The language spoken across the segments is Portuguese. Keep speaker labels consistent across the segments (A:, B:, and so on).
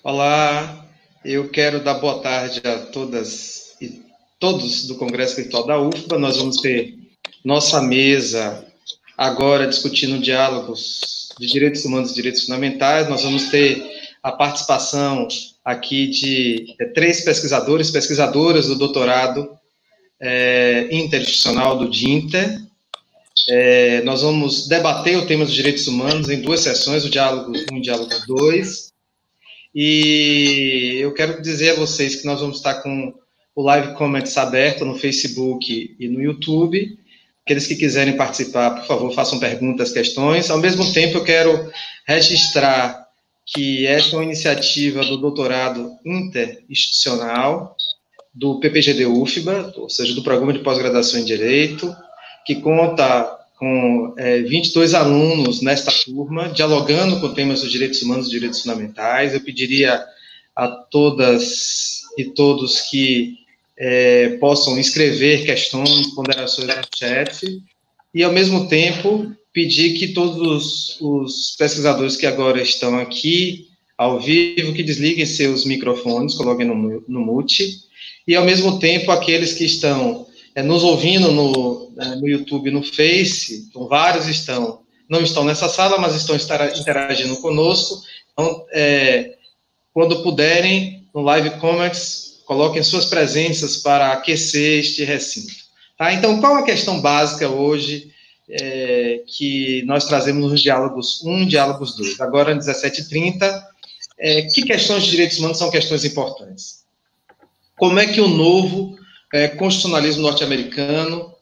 A: Olá, eu quero dar boa tarde a todas e todos do Congresso Virtual da UFBA. Nós vamos ter nossa mesa agora discutindo diálogos de direitos humanos e direitos fundamentais. Nós vamos ter a participação aqui de três pesquisadoras do doutorado interinstitucional do DINTER. Nós vamos debater o tema dos direitos humanos em duas sessões, o Diálogo 1 e o Diálogo 2. E eu quero dizer a vocês que nós vamos estar com o Live Comments aberto no Facebook e no YouTube. Aqueles que quiserem participar, por favor, façam perguntas, questões. Ao mesmo tempo, eu quero registrar que esta é uma iniciativa do doutorado interinstitucional do PPGD-UFBA, ou seja, do Programa de Pós-Graduação em Direito, que conta com 22 alunos nesta turma, dialogando com temas dos direitos humanos e direitos fundamentais. Eu pediria a todas e todos que possam escrever questões, ponderações no chat, e, ao mesmo tempo, pedir que todos os pesquisadores que agora estão aqui, ao vivo, que desliguem seus microfones, coloquem no mute, e, ao mesmo tempo, aqueles que estão nos ouvindo no YouTube, no Face, então vários não estão nessa sala, mas estão interagindo conosco. Então, quando puderem, no Live Comments, coloquem suas presenças para aquecer este recinto. Tá? Então, qual a questão básica hoje que nós trazemos nos Diálogos 1 e Diálogos 2? Agora, às 17h30, que questões de direitos humanos são questões importantes? Como é que o novo constitucionalismo norte-americano,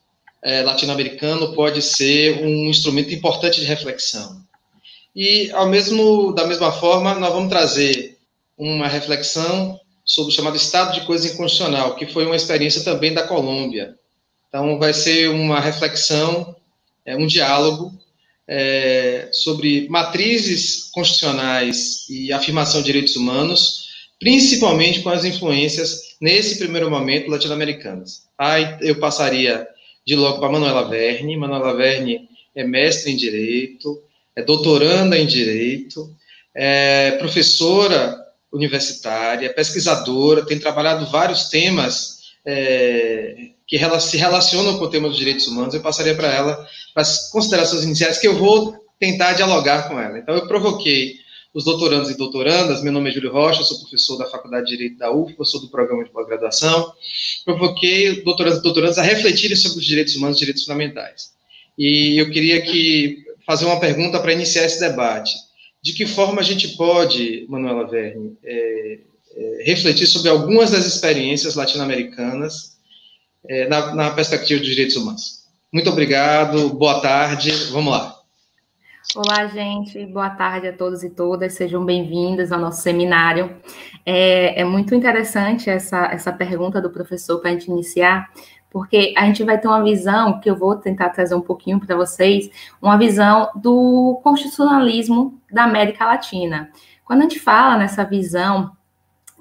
A: latino-americano, pode ser um instrumento importante de reflexão? E, da mesma forma, nós vamos trazer uma reflexão sobre o chamado estado de coisa inconstitucional, que foi uma experiência também da Colômbia. Então, vai ser uma reflexão, um diálogo sobre matrizes constitucionais e afirmação de direitos humanos, principalmente com as influências, nesse primeiro momento, latino-americanas. Aí eu passaria de logo para Manuela Verne. Manuela Verne é mestre em Direito, é doutoranda em Direito, é professora universitária, pesquisadora, tem trabalhado vários temas que se relacionam com o tema dos direitos humanos. Eu passaria para ela para as considerações iniciais, que eu vou tentar dialogar com ela. Então, eu provoquei os doutorandos e doutorandas. Meu nome é Júlio Rocha, sou professor da Faculdade de Direito da UFBA, sou do Programa de Pós-Graduação. Provoquei doutorandos e doutorandas a refletirem sobre os direitos humanos e direitos fundamentais. E eu queria fazer uma pergunta para iniciar esse debate. De que forma a gente pode, Manuela Verne, refletir sobre algumas das experiências latino-americanas na perspectiva dos direitos humanos? Muito obrigado, boa tarde, vamos lá.
B: Olá, gente, boa tarde a todos e todas, sejam bem-vindos ao nosso seminário. É muito interessante essa pergunta do professor para a gente iniciar, porque a gente vai ter uma visão, que eu vou tentar trazer um pouquinho para vocês, uma visão do constitucionalismo da América Latina. Quando a gente fala nessa visão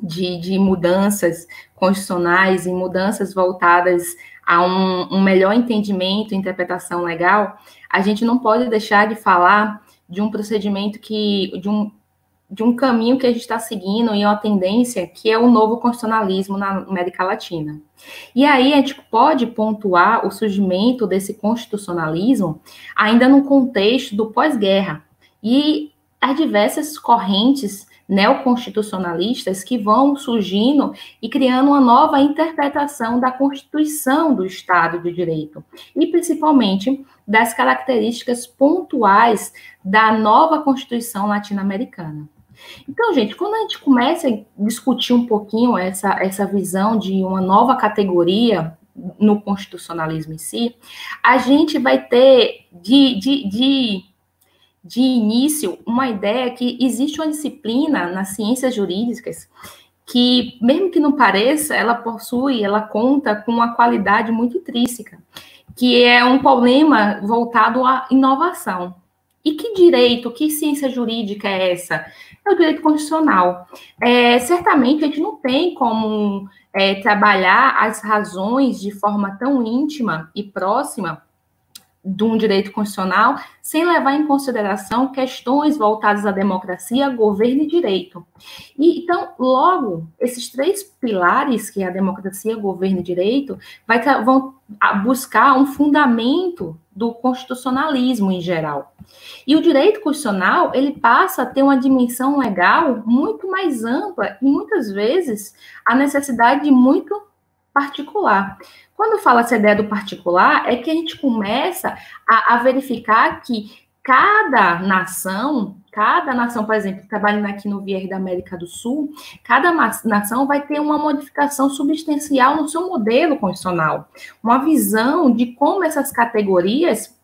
B: de mudanças constitucionais e mudanças voltadas a um melhor entendimento e interpretação legal, a gente não pode deixar de falar de um procedimento de um caminho que a gente está seguindo e uma tendência que é o novo constitucionalismo na América Latina. E aí a gente pode pontuar o surgimento desse constitucionalismo ainda no contexto do pós-guerra e as diversas correntes neoconstitucionalistas que vão surgindo e criando uma nova interpretação da Constituição do Estado de Direito, e principalmente das características pontuais da nova Constituição latino-americana. Então, gente, quando a gente começa a discutir um pouquinho essa visão de uma nova categoria no constitucionalismo em si, a gente vai ter de início uma ideia que existe uma disciplina nas ciências jurídicas que, mesmo que não pareça, ela conta com uma qualidade muito intrínseca, que é um problema voltado à inovação. E que direito, que ciência jurídica é essa? É o direito constitucional. Certamente a gente não tem como trabalhar as razões de forma tão íntima e próxima de um direito constitucional sem levar em consideração questões voltadas à democracia, governo e direito. E, então, logo, esses três pilares, que é a democracia, governo e direito, vão buscar um fundamento do constitucionalismo em geral. E o direito constitucional, ele passa a ter uma dimensão legal muito mais ampla e, muitas vezes, a necessidade de muito particular. Quando fala essa ideia do particular, é que a gente começa a verificar que cada nação, por exemplo, trabalhando aqui no viés da América do Sul, cada nação vai ter uma modificação substancial no seu modelo constitucional, uma visão de como essas categorias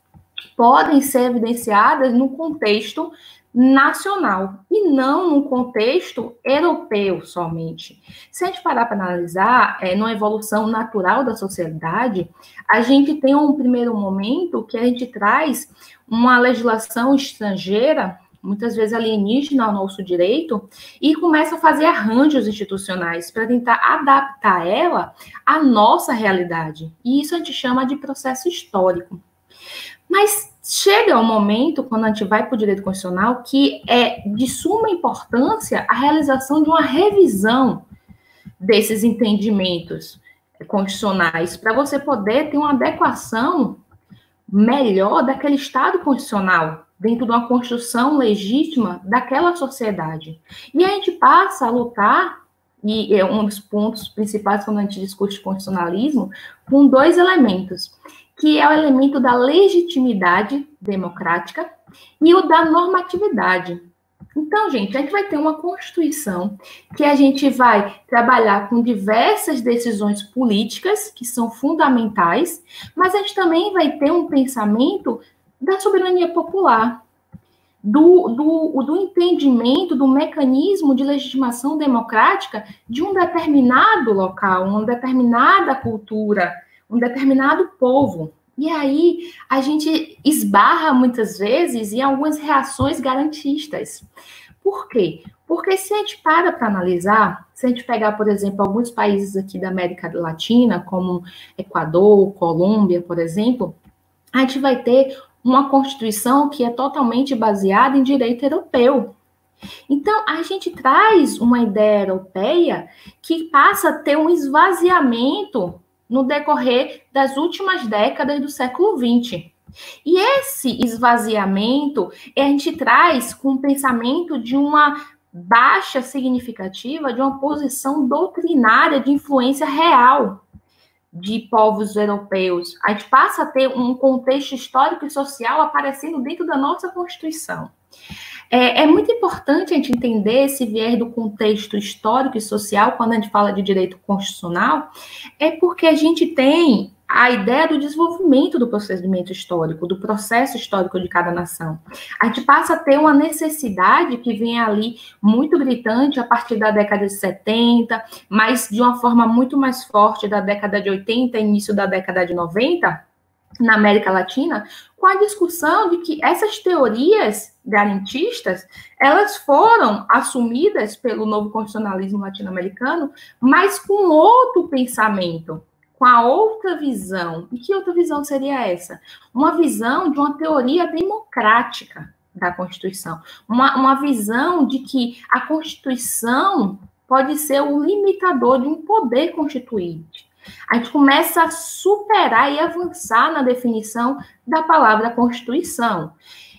B: podem ser evidenciadas no contexto nacional e não num contexto europeu somente. Se a gente parar para analisar, numa evolução natural da sociedade, a gente tem um primeiro momento que a gente traz uma legislação estrangeira, muitas vezes alienígena ao nosso direito, e começa a fazer arranjos institucionais para tentar adaptar ela à nossa realidade. E isso a gente chama de processo histórico. Mas chega um momento, quando a gente vai para o direito constitucional, que é de suma importância a realização de uma revisão desses entendimentos constitucionais, para você poder ter uma adequação melhor daquele Estado constitucional, dentro de uma construção legítima daquela sociedade. E a gente passa a lutar, e é um dos pontos principais quando a gente discute constitucionalismo, com dois elementos, que é o elemento da legitimidade democrática e o da normatividade. Então, gente, a gente vai ter uma Constituição que a gente vai trabalhar com diversas decisões políticas que são fundamentais, mas a gente também vai ter um pensamento da soberania popular, do entendimento do mecanismo de legitimação democrática de um determinado local, uma determinada cultura, um determinado povo. E aí, a gente esbarra, muitas vezes, em algumas reações garantistas. Por quê? Porque se a gente para analisar, se a gente pegar, por exemplo, alguns países aqui da América Latina, como Equador, Colômbia, por exemplo, a gente vai ter uma Constituição que é totalmente baseada em direito europeu. Então, a gente traz uma ideia europeia que passa a ter um esvaziamento no decorrer das últimas décadas do século XX. E esse esvaziamento a gente traz com o pensamento de uma baixa significativa de uma posição doutrinária de influência real de povos europeus. A gente passa a ter um contexto histórico e social aparecendo dentro da nossa Constituição. É muito importante a gente entender esse viés do contexto histórico e social quando a gente fala de direito constitucional, é porque a gente tem a ideia do desenvolvimento do procedimento histórico, do processo histórico de cada nação. A gente passa a ter uma necessidade que vem ali muito gritante a partir da década de 70, mas de uma forma muito mais forte da década de 80, início da década de 90, na América Latina, com a discussão de que essas teorias garantistas, elas foram assumidas pelo novo constitucionalismo latino-americano, mas com outro pensamento, com a outra visão. E que outra visão seria essa? Uma visão de uma teoria democrática da Constituição. Uma visão de que a Constituição pode ser o limitador de um poder constituinte. A gente começa a superar e avançar na definição da palavra Constituição.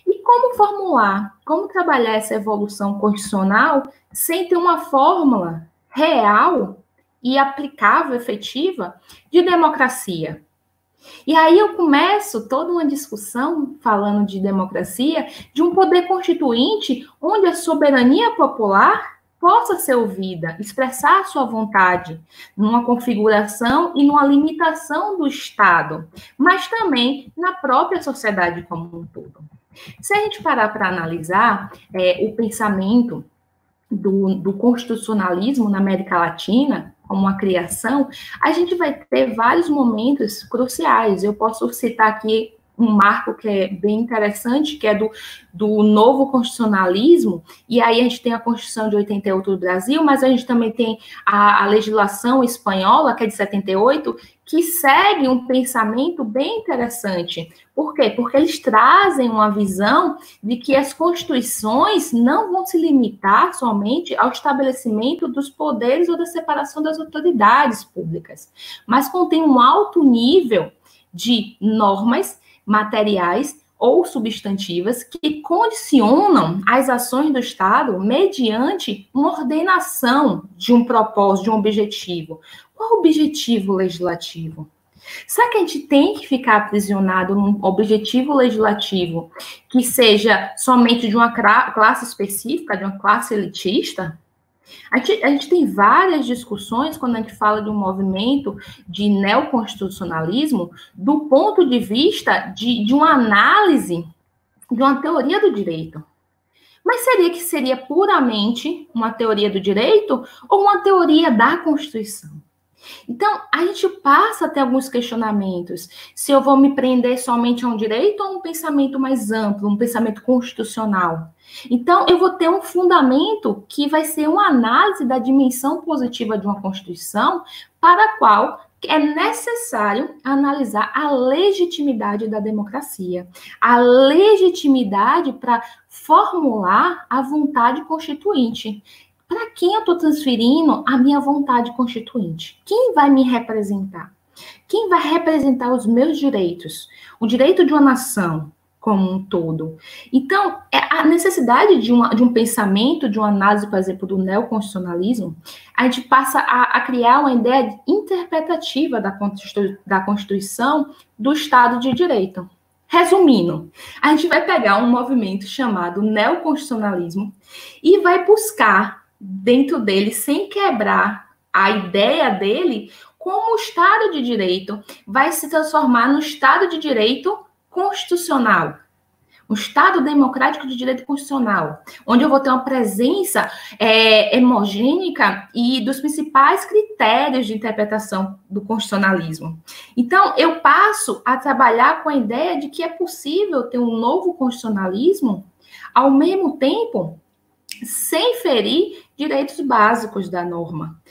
B: E como formular, como trabalhar essa evolução constitucional sem ter uma fórmula real e aplicável, efetiva, de democracia? E aí eu começo toda uma discussão, falando de democracia, de um poder constituinte onde a soberania popular possa ser ouvida, expressar sua vontade numa configuração e numa limitação do Estado, mas também na própria sociedade como um todo. Se a gente parar para analisar o pensamento do constitucionalismo na América Latina, como uma criação, a gente vai ter vários momentos cruciais. Eu posso citar aqui um marco que é bem interessante, que é do novo constitucionalismo, e aí a gente tem a Constituição de 88 do Brasil, mas a gente também tem a legislação espanhola, que é de 78, que seguem um pensamento bem interessante. Por quê? Porque eles trazem uma visão de que as constituições não vão se limitar somente ao estabelecimento dos poderes ou da separação das autoridades públicas, mas contém um alto nível de normas materiais ou substantivas que condicionam as ações do Estado mediante uma ordenação de um propósito, de um objetivo. Qual o objetivo legislativo? Será que a gente tem que ficar aprisionado num objetivo legislativo que seja somente de uma classe específica, de uma classe elitista? A gente tem várias discussões quando a gente fala de um movimento de neoconstitucionalismo do ponto de vista de uma análise de uma teoria do direito. Mas seria puramente uma teoria do direito ou uma teoria da Constituição? Então, a gente passa a ter alguns questionamentos. Se eu vou me prender somente a um direito ou a um pensamento mais amplo, um pensamento constitucional? Então, eu vou ter um fundamento que vai ser uma análise da dimensão positiva de uma Constituição, para a qual é necessário analisar a legitimidade da democracia, a legitimidade para formular a vontade constituinte. Para quem eu estou transferindo a minha vontade constituinte? Quem vai me representar? Quem vai representar os meus direitos? O direito de uma nação como um todo. Então, a necessidade de um pensamento, de uma análise, por exemplo, do neoconstitucionalismo, a gente passa a criar uma ideia interpretativa da Constituição do Estado de Direito. Resumindo, a gente vai pegar um movimento chamado neoconstitucionalismo e vai buscar dentro dele, sem quebrar a ideia dele, como o Estado de Direito vai se transformar no Estado de Direito constitucional. Um Estado democrático de direito constitucional, onde eu vou ter uma presença homogênea e dos principais critérios de interpretação do constitucionalismo. Então, eu passo a trabalhar com a ideia de que é possível ter um novo constitucionalismo, ao mesmo tempo, sem ferir direitos básicos da norma.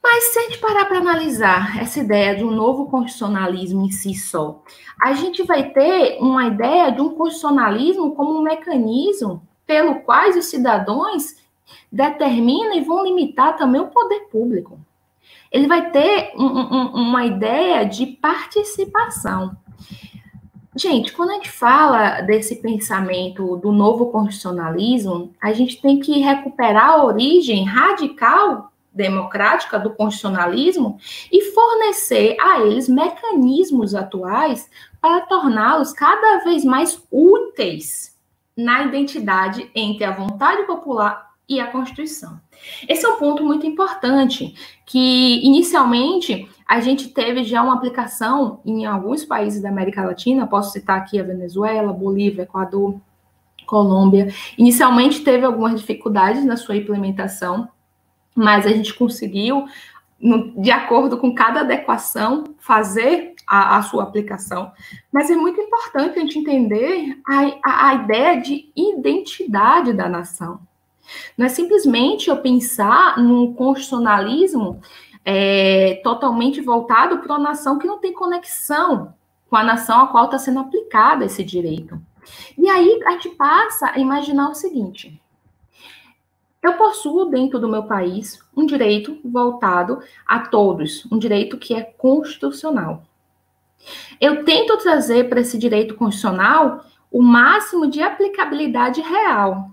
B: Mas se a gente parar para analisar essa ideia de um novo constitucionalismo em si só, a gente vai ter uma ideia de um constitucionalismo como um mecanismo pelo qual os cidadãos determinam e vão limitar também o poder público. Ele vai ter uma ideia de participação. Gente, quando a gente fala desse pensamento do novo constitucionalismo, a gente tem que recuperar a origem radical democrática do constitucionalismo e fornecer a eles mecanismos atuais para torná-los cada vez mais úteis na identidade entre a vontade popular e a Constituição. Esse é um ponto muito importante, que inicialmente a gente teve já uma aplicação em alguns países da América Latina, posso citar aqui a Venezuela, Bolívia, Equador, Colômbia. Inicialmente teve algumas dificuldades na sua implementação, mas a gente conseguiu, de acordo com cada adequação, fazer a sua aplicação. Mas é muito importante a gente entender a ideia de identidade da nação. Não é simplesmente eu pensar num constitucionalismo totalmente voltado para uma nação que não tem conexão com a nação a qual está sendo aplicado esse direito. E aí a gente passa a imaginar o seguinte: eu possuo dentro do meu país um direito voltado a todos, um direito que é constitucional. Eu tento trazer para esse direito constitucional o máximo de aplicabilidade real.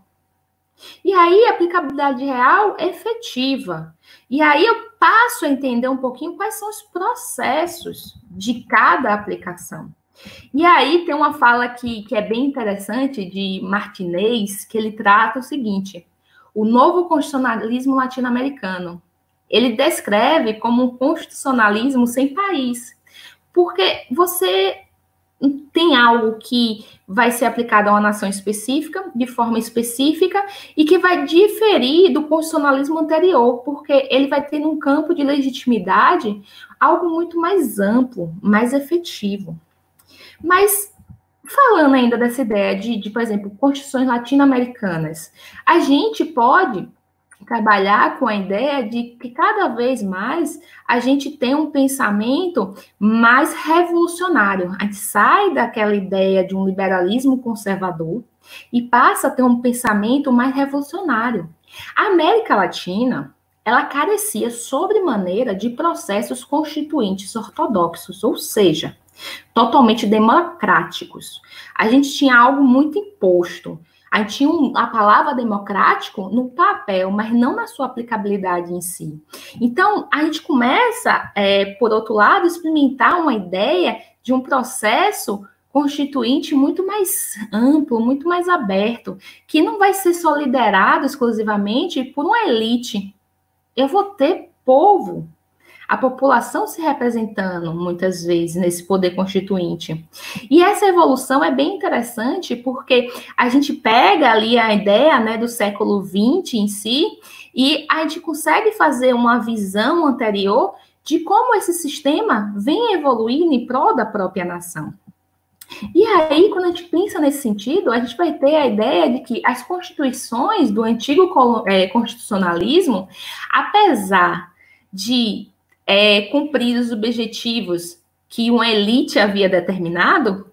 B: E aí, a aplicabilidade real é efetiva. E aí eu passo a entender um pouquinho quais são os processos de cada aplicação. E aí tem uma fala que é bem interessante de Martinez, que ele trata o seguinte: o novo constitucionalismo latino-americano. Ele descreve como um constitucionalismo sem país. Porque você tem algo que vai ser aplicado a uma nação específica, de forma específica, e que vai diferir do constitucionalismo anterior, porque ele vai ter num campo de legitimidade algo muito mais amplo, mais efetivo. Mas, falando ainda dessa ideia de por exemplo, constituições latino-americanas, a gente pode trabalhar com a ideia de que cada vez mais a gente tem um pensamento mais revolucionário. A gente sai daquela ideia de um liberalismo conservador e passa a ter um pensamento mais revolucionário. A América Latina, ela carecia sobremaneira de processos constituintes ortodoxos, ou seja, totalmente democráticos. A gente tinha algo muito imposto. A gente tinha a palavra democrático no papel, mas não na sua aplicabilidade em si. Então, a gente começa, por outro lado, a experimentar uma ideia de um processo constituinte muito mais amplo, muito mais aberto, que não vai ser só liderado exclusivamente por uma elite. Eu vou ter povo, a população se representando, muitas vezes, nesse poder constituinte. E essa evolução é bem interessante, porque a gente pega ali a ideia, né, do século XX em si, e a gente consegue fazer uma visão anterior de como esse sistema vem evoluindo em prol da própria nação. E aí, quando a gente pensa nesse sentido, a gente vai ter a ideia de que as constituições do antigo constitucionalismo, apesar de cumprir os objetivos que uma elite havia determinado,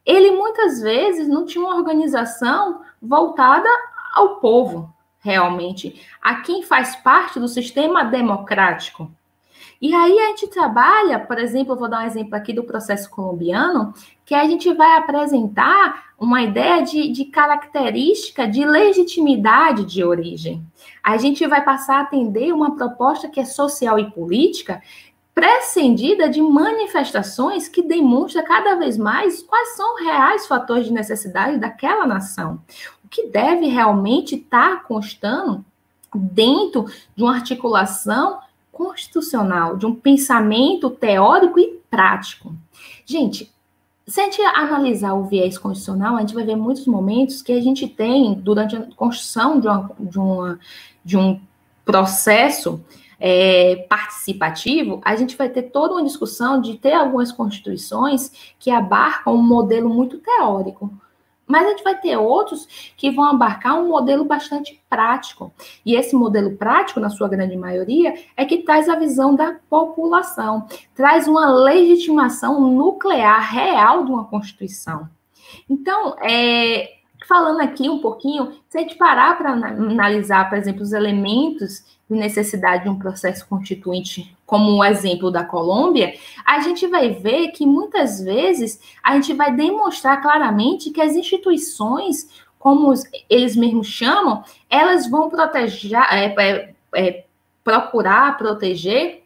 B: ele muitas vezes não tinha uma organização voltada ao povo, realmente, a quem faz parte do sistema democrático. E aí a gente trabalha, por exemplo, eu vou dar um exemplo aqui do processo colombiano, que a gente vai apresentar uma ideia de característica de legitimidade de origem. A gente vai passar a atender uma proposta que é social e política, prescindida de manifestações que demonstram cada vez mais quais são os reais fatores de necessidade daquela nação. O que deve realmente estar constando dentro de uma articulação constitucional, de um pensamento teórico e prático. Gente, se a gente analisar o viés constitucional, a gente vai ver muitos momentos que a gente tem, durante a construção de um processo participativo, a gente vai ter toda uma discussão de ter algumas constituições que abarcam um modelo muito teórico. Mas a gente vai ter outros que vão abarcar um modelo bastante prático. E esse modelo prático, na sua grande maioria, é que traz a visão da população, traz uma legitimação nuclear real de uma Constituição. Então, falando aqui um pouquinho, se a gente parar para analisar, por exemplo, os elementos de necessidade de um processo constituinte, como o exemplo da Colômbia, a gente vai ver que muitas vezes a gente vai demonstrar claramente que as instituições, como eles mesmos chamam, elas vão procurar proteger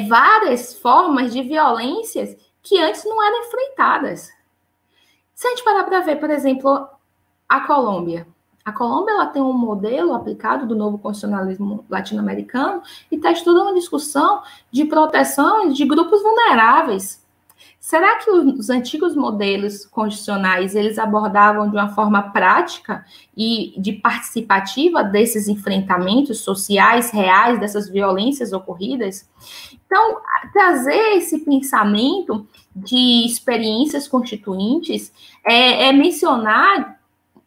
B: várias formas de violências que antes não eram enfrentadas. Se a gente parar para ver, por exemplo, a Colômbia. A Colômbia ela tem um modelo aplicado do novo constitucionalismo latino-americano e está estudando uma discussão de proteção de grupos vulneráveis. Será que os antigos modelos constitucionais eles abordavam de uma forma prática e de participativa desses enfrentamentos sociais reais, dessas violências ocorridas? Então, trazer esse pensamento de experiências constituintes mencionar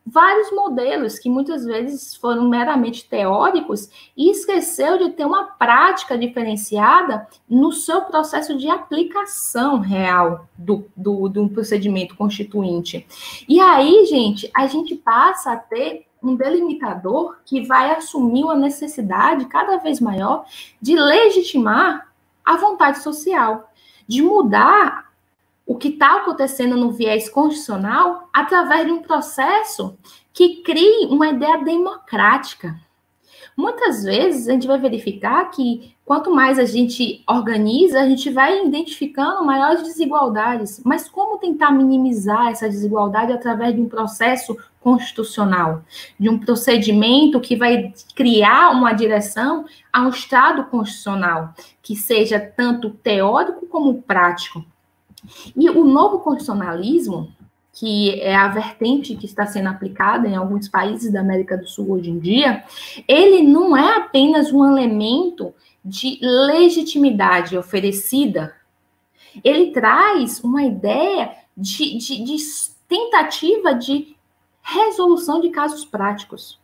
B: vários modelos que muitas vezes foram meramente teóricos e esqueceu de ter uma prática diferenciada no seu processo de aplicação real do procedimento constituinte. E aí, gente, a gente passa a ter um delimitador que vai assumir uma necessidade cada vez maior de legitimar a vontade social, de mudar o que está acontecendo no viés constitucional através de um processo que crie uma ideia democrática. Muitas vezes a gente vai verificar que quanto mais a gente organiza, a gente vai identificando maiores desigualdades. Mas como tentar minimizar essa desigualdade através de um processo constitucional, de um procedimento que vai criar uma direção a um Estado constitucional, que seja tanto teórico como prático? E o novo constitucionalismo, que é a vertente que está sendo aplicada em alguns países da América do Sul hoje em dia, ele não é apenas um elemento de legitimidade oferecida, ele traz uma ideia de tentativa de resolução de casos práticos.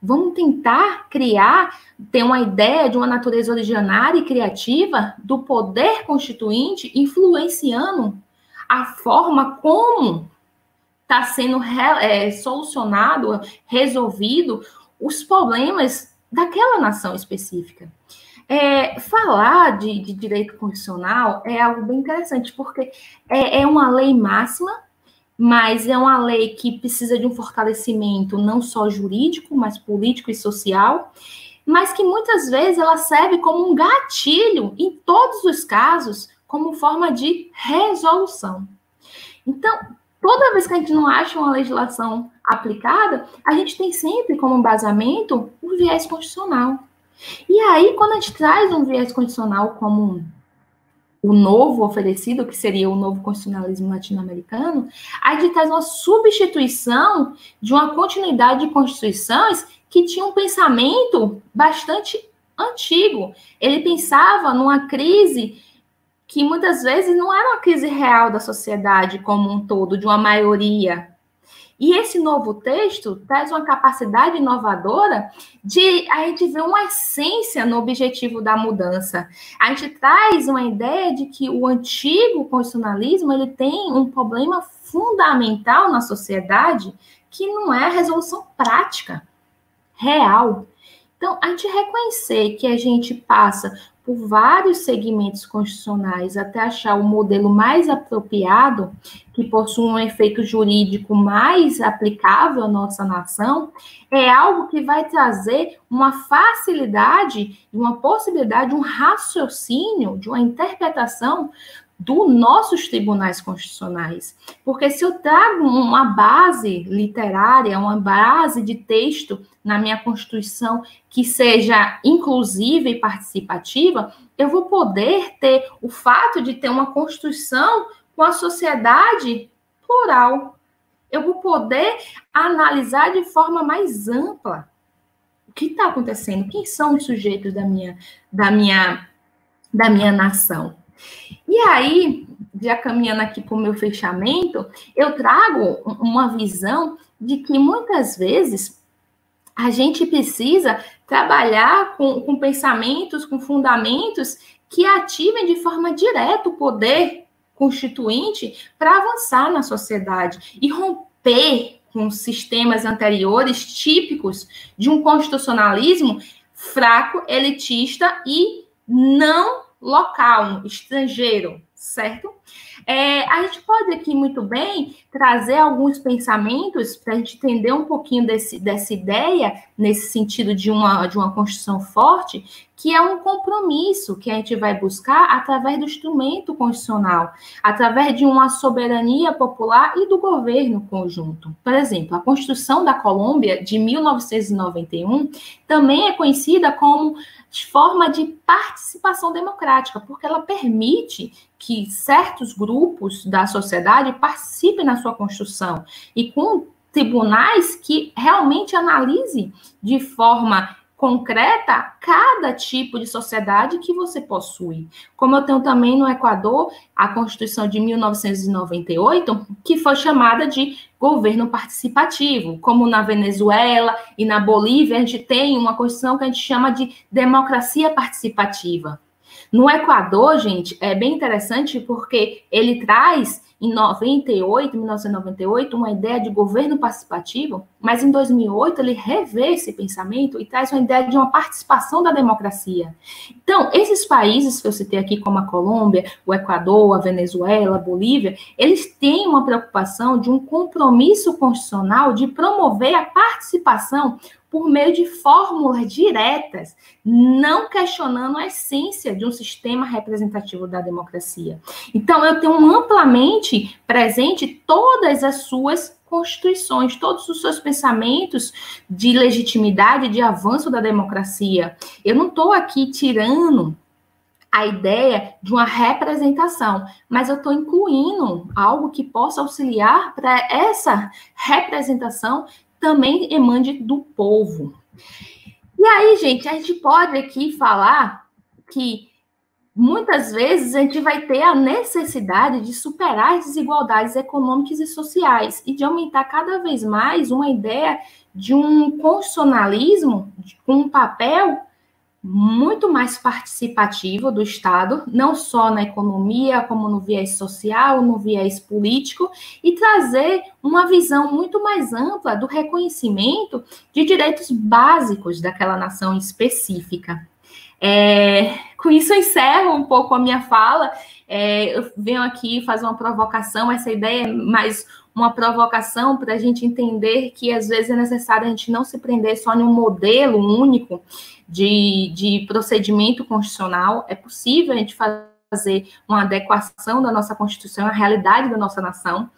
B: Vamos tentar ter uma ideia de uma natureza originária e criativa do poder constituinte influenciando a forma como está sendo solucionado, resolvido os problemas daquela nação específica. Falar de direito constitucional é algo bem interessante, porque é uma lei máxima, mas é uma lei que precisa de um fortalecimento não só jurídico, mas político e social, mas que muitas vezes ela serve como um gatilho, em todos os casos, como forma de resolução. Então, toda vez que a gente não acha uma legislação aplicada, a gente tem sempre como embasamento o viés constitucional. E aí, quando a gente traz um viés constitucional como o novo oferecido, que seria o novo constitucionalismo latino-americano, a gente traz uma substituição de uma continuidade de constituições que tinha um pensamento bastante antigo. Ele pensava numa crise que muitas vezes não era uma crise real da sociedade como um todo, de uma maioria. E esse novo texto traz uma capacidade inovadora de a gente ver uma essência no objetivo da mudança. A gente traz uma ideia de que o antigo constitucionalismo ele tem um problema fundamental na sociedade que não é a resolução prática, real. Então, a gente reconhecer que a gente passa por vários segmentos constitucionais até achar o modelo mais apropriado, que possui um efeito jurídico mais aplicável à nossa nação, é algo que vai trazer uma facilidade, uma possibilidade, um raciocínio, de uma interpretação dos nossos tribunais constitucionais. Porque se eu trago uma base literária, uma base de texto na minha Constituição que seja inclusiva e participativa, eu vou poder ter o fato de ter uma Constituição com a sociedade plural. Eu vou poder analisar de forma mais ampla o que está acontecendo, quem são os sujeitos da minha nação. E aí, já caminhando aqui para o meu fechamento, eu trago uma visão de que muitas vezes a gente precisa trabalhar com pensamentos, com fundamentos que ativem de forma direta o poder constituinte para avançar na sociedade e romper com sistemas anteriores típicos de um constitucionalismo fraco, elitista e não local, estrangeiro, certo? A gente pode aqui muito bem trazer alguns pensamentos para a gente entender um pouquinho dessa ideia, nesse sentido de uma Constituição forte, que é um compromisso que a gente vai buscar através do instrumento constitucional, através de uma soberania popular e do governo conjunto. Por exemplo, a Constituição da Colômbia, de 1991, também é conhecida como forma de participação democrática, porque ela permite que certos grupos da sociedade participem na sua construção e com tribunais que realmente analisem de forma concreta cada tipo de sociedade que você possui. Como eu tenho também no Equador a Constituição de 1998, que foi chamada de governo participativo, como na Venezuela e na Bolívia, a gente tem uma Constituição que a gente chama de democracia participativa. No Equador, gente, é bem interessante porque ele traz em 1998, uma ideia de governo participativo, mas em 2008 ele revê esse pensamento e traz uma ideia de uma participação da democracia. Então, esses países que eu citei aqui, como a Colômbia, o Equador, a Venezuela, a Bolívia, eles têm uma preocupação de um compromisso constitucional de promover a participação por meio de fórmulas diretas, não questionando a essência de um sistema representativo da democracia. Então, eu tenho amplamente presente todas as suas constituições, todos os seus pensamentos de legitimidade, de avanço da democracia. Eu não estou aqui tirando a ideia de uma representação, mas eu estou incluindo algo que possa auxiliar para essa representação também emane do povo. E aí, gente, a gente pode aqui falar que muitas vezes a gente vai ter a necessidade de superar as desigualdades econômicas e sociais e de aumentar cada vez mais uma ideia de um constitucionalismo com um papel muito mais participativo do Estado, não só na economia, como no viés social, no viés político, e trazer uma visão muito mais ampla do reconhecimento de direitos básicos daquela nação específica. Com isso eu encerro um pouco a minha fala. Eu venho aqui fazer uma provocação, essa ideia é mais uma provocação para a gente entender que às vezes é necessário a gente não se prender só em um modelo único de procedimento constitucional. É possível a gente fazer uma adequação da nossa Constituição à realidade da nossa nação,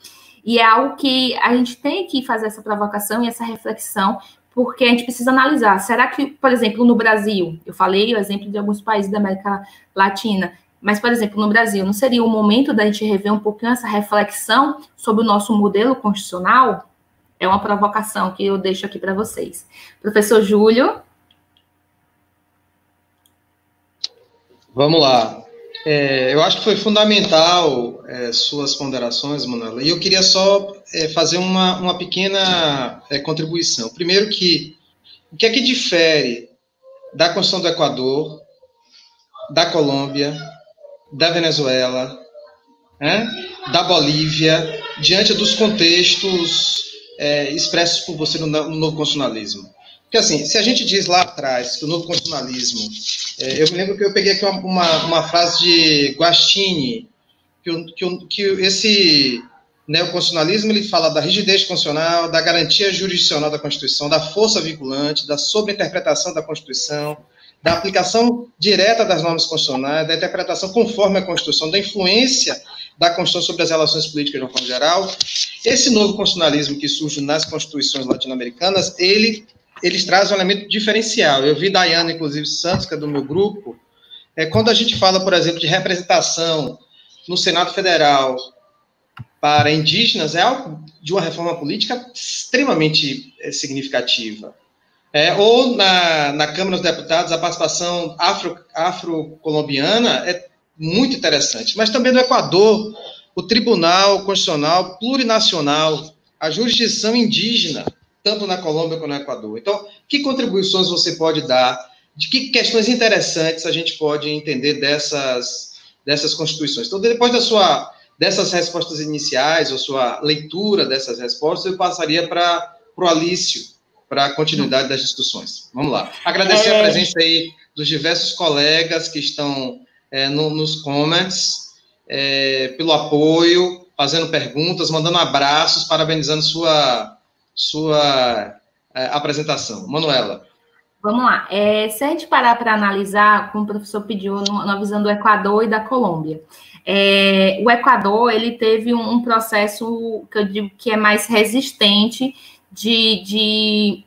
B: e é algo que a gente tem que fazer essa provocação e essa reflexão, porque a gente precisa analisar. Será que, por exemplo, no Brasil, eu falei o exemplo de alguns países da América Latina, mas, por exemplo, no Brasil, não seria o momento da gente rever um pouquinho essa reflexão sobre o nosso modelo constitucional? É uma provocação que eu deixo aqui para vocês. Professor Júlio.
A: Vamos lá. Eu acho que foi fundamental suas ponderações, Manuela, e eu queria só fazer uma pequena contribuição. Primeiro que, o que é que difere da Constituição do Equador, da Colômbia, da Venezuela, da Bolívia, diante dos contextos expressos por você no novo constitucionalismo? Porque, assim, se a gente diz lá atrás que o novo constitucionalismo... eu me lembro que eu peguei aqui uma frase de Guattini, que esse neoconstitucionalismo ele fala da rigidez constitucional, da garantia jurisdicional da Constituição, da força vinculante, da sobreinterpretação da Constituição, da aplicação direta das normas constitucionais, da interpretação conforme a Constituição, da influência da Constituição sobre as relações políticas de uma forma geral. Esse novo constitucionalismo que surge nas constituições latino-americanas, eles trazem um elemento diferencial. Eu vi Daiane, inclusive, Santos, que é do meu grupo, quando a gente fala, por exemplo, de representação no Senado Federal para indígenas, é algo de uma reforma política extremamente significativa. Ou na Câmara dos Deputados, a participação afro-colombiana é muito interessante. Mas também no Equador, o Tribunal Constitucional Plurinacional, a jurisdição indígena, tanto na Colômbia quanto no Equador. Então, que contribuições você pode dar? De que questões interessantes a gente pode entender dessas constituições? Então, depois dessas respostas iniciais, ou sua leitura dessas respostas, eu passaria para o Alício, para a continuidade das discussões. Vamos lá. Agradecer a presença aí dos diversos colegas que estão nos comments, pelo apoio, fazendo perguntas, mandando abraços, parabenizando sua apresentação. Manuela.
B: Vamos lá. Se a gente parar para analisar, como o professor pediu, na visão do Equador e da Colômbia, o Equador ele teve um processo que eu digo que é mais resistente de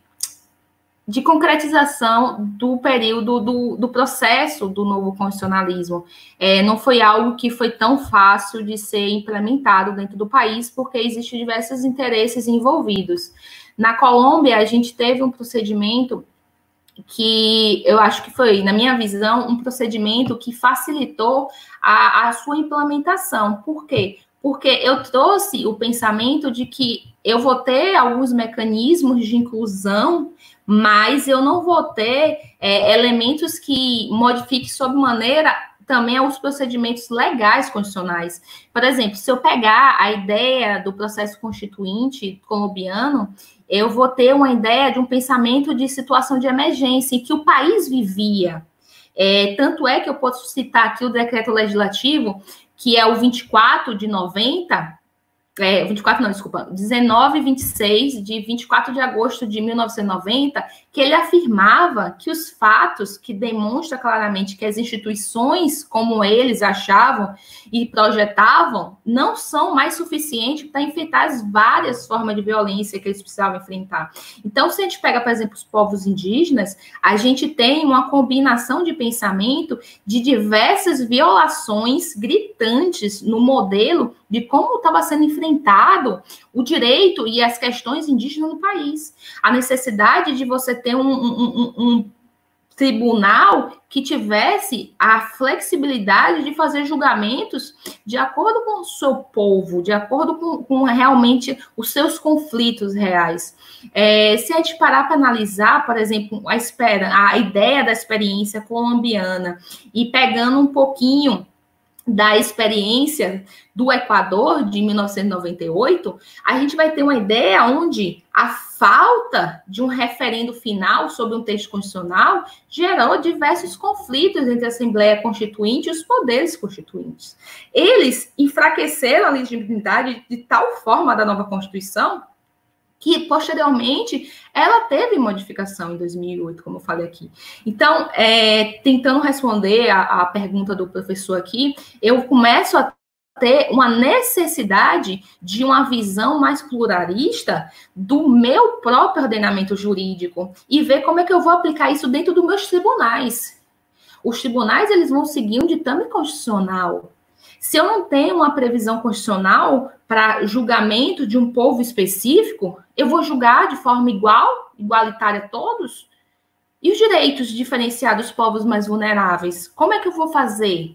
B: concretização do período do processo do novo constitucionalismo. Não foi algo que foi tão fácil de ser implementado dentro do país, porque existem diversos interesses envolvidos. Na Colômbia, a gente teve um procedimento que eu acho que foi, na minha visão, um procedimento que facilitou a sua implementação. Por quê? Porque eu trouxe o pensamento de que eu vou ter alguns mecanismos de inclusão, mas eu não vou ter elementos que modifiquem sob maneira também os procedimentos legais constitucionais. Por exemplo, se eu pegar a ideia do processo constituinte colombiano, eu vou ter uma ideia de um pensamento de situação de emergência em que o país vivia. Tanto é que eu posso citar aqui o decreto legislativo, que é o 24 de 90, 1926, de 24 de agosto de 1990, que ele afirmava que os fatos que demonstram claramente que as instituições, como eles achavam e projetavam, não são mais suficientes para enfrentar as várias formas de violência que eles precisavam enfrentar. Então, se a gente pega, por exemplo, os povos indígenas, a gente tem uma combinação de pensamento de diversas violações gritantes no modelo de como estava sendo enfrentado o direito e as questões indígenas no país. A necessidade de você ter tribunal que tivesse a flexibilidade de fazer julgamentos de acordo com o seu povo, de acordo com realmente os seus conflitos reais. Se a gente parar para analisar, por exemplo, a ideia da experiência colombiana e pegando um pouquinho da experiência do Equador de 1998, a gente vai ter uma ideia onde a falta de um referendo final sobre um texto constitucional gerou diversos conflitos entre a Assembleia Constituinte e os poderes constituintes. Eles enfraqueceram a legitimidade de tal forma da nova Constituição que, posteriormente, ela teve modificação em 2008, como eu falei aqui. Então, tentando responder a pergunta do professor aqui, eu começo a ter uma necessidade de uma visão mais pluralista do meu próprio ordenamento jurídico e ver como é que eu vou aplicar isso dentro dos meus tribunais. Os tribunais, eles vão seguir um ditame constitucional. Se eu não tenho uma previsão constitucional para julgamento de um povo específico, eu vou julgar de forma igualitária a todos? E os direitos diferenciados dos povos mais vulneráveis? Como é que eu vou fazer?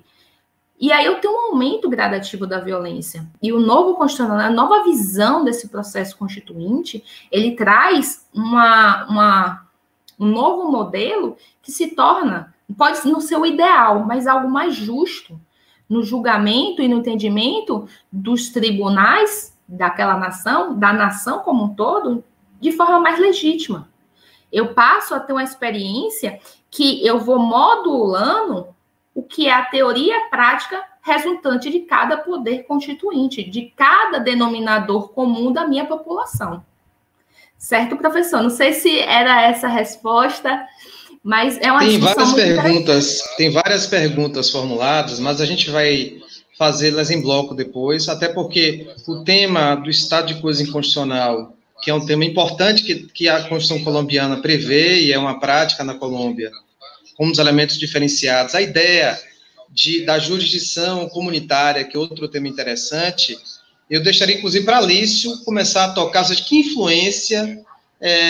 B: E aí eu tenho um aumento gradativo da violência. E o novo constitucional, a nova visão desse processo constituinte, ele traz um novo modelo que se torna, pode não ser o ideal, mas algo mais justo no julgamento e no entendimento dos tribunais daquela nação, da nação como um todo, de forma mais legítima. Eu passo a ter uma experiência que eu vou modulando o que é a teoria e a prática resultante de cada poder constituinte, de cada denominador comum da minha população. Certo, professor? Não sei se era essa a resposta, mas é uma discussão
A: tem várias perguntas formuladas, mas a gente vai fazê-las em bloco depois, até porque o tema do estado de coisa inconstitucional, que é um tema importante que a Constituição colombiana prevê e é uma prática na Colômbia, como os elementos diferenciados, a ideia da jurisdição comunitária, que é outro tema interessante, eu deixaria, inclusive, para Alício começar a tocar, seja, que influência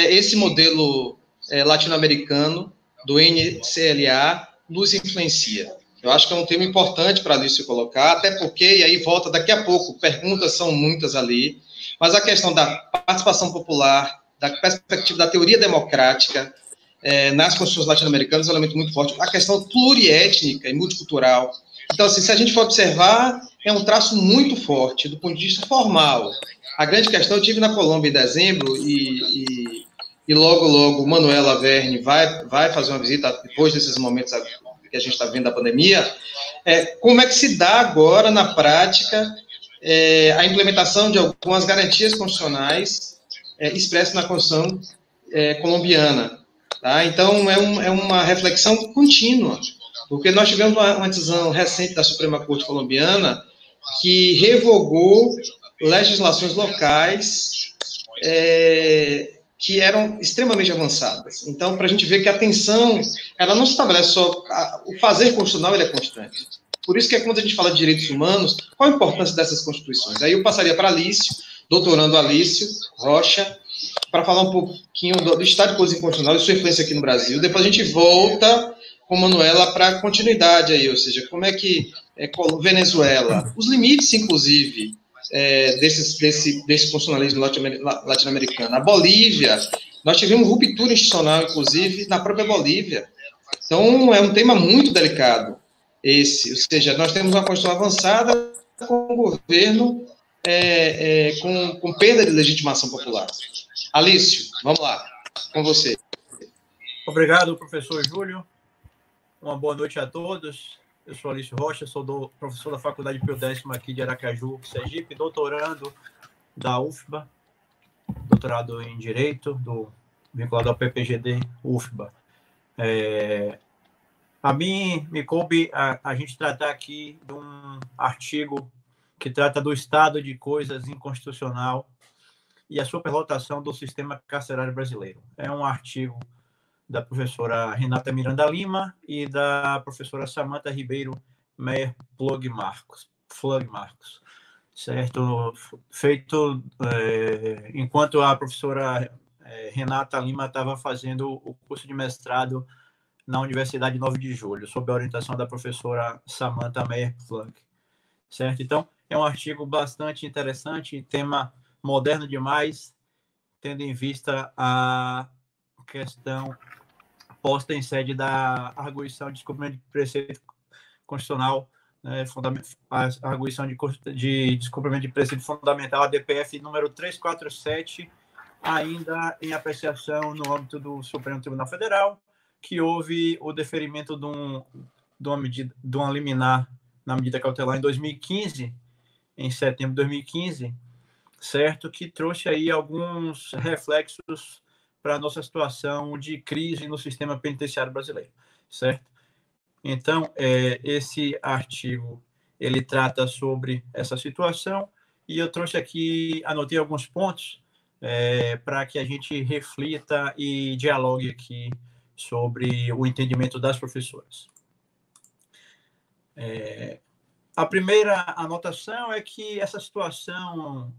A: esse modelo latino-americano do NCLA nos influencia. Eu acho que é um tema importante para Alício colocar, até porque, e aí volta daqui a pouco, perguntas são muitas ali, mas a questão da participação popular, da perspectiva da teoria democrática, nas constituições latino-americanas é um elemento muito forte. A questão pluriétnica e multicultural. Então, assim, se a gente for observar, é um traço muito forte do ponto de vista formal. A grande questão, eu estive na Colômbia em dezembro e logo Manuela Verne vai fazer uma visita depois desses momentos que a gente está vendo da pandemia. Como é que se dá agora, na prática, a implementação de algumas garantias constitucionais expressas na Constituição colombiana? Tá? Então, é uma reflexão contínua, porque nós tivemos uma decisão recente da Suprema Corte colombiana que revogou legislações locais que eram extremamente avançadas. Então, para a gente ver que a tensão, ela não se estabelece só... O fazer constitucional, ele é constante. Por isso que quando a gente fala de direitos humanos, qual a importância dessas constituições? Aí eu passaria para Alício, doutorando Alício Rocha, para falar um pouquinho do estado de coisa inconstitucional e sua influência aqui no Brasil. Depois a gente volta com Manuela para a continuidade aí, ou seja, como é que Venezuela, os limites, inclusive, desse constitucionalismo latino-americano. A Bolívia, nós tivemos ruptura institucional, inclusive, na própria Bolívia. Então, é um tema muito delicado esse, ou seja, nós temos uma Constituição avançada com um governo com perda de legitimação popular. Alício, vamos lá, com você.
C: Obrigado, professor Júlio. Uma boa noite a todos. Eu sou Alício Rocha, sou professor da Faculdade Pio X aqui de Aracaju, Sergipe, doutorando da UFBA, doutorado em Direito, vinculado ao PPGD UFBA. A mim, me coube a gente tratar aqui de um artigo que trata do estado de coisas inconstitucional e a superlotação do sistema carcerário brasileiro. É um artigo da professora Renata Miranda Lima e da professora Samantha Ribeiro Meyer Plug Marcos, certo? Feito enquanto a professora Renata Lima estava fazendo o curso de mestrado na Universidade 9 de Julho, sob a orientação da professora Samantha Meyer-Plunk, certo? Então, é um artigo bastante interessante, tema moderno demais, tendo em vista a questão posta em sede da arguição de descumprimento de preceito constitucional, a arguição de descumprimento de preceito fundamental, a DPF número 347, ainda em apreciação no âmbito do Supremo Tribunal Federal, que houve o deferimento de uma liminar na medida cautelar em 2015, em setembro de 2015, certo? Que trouxe aí alguns reflexos para a nossa situação de crise no sistema penitenciário brasileiro, certo? Então, esse artigo, ele trata sobre essa situação, e eu trouxe aqui, anotei alguns pontos para que a gente reflita e dialogue aqui sobre o entendimento das professoras. A primeira anotação é que essa situação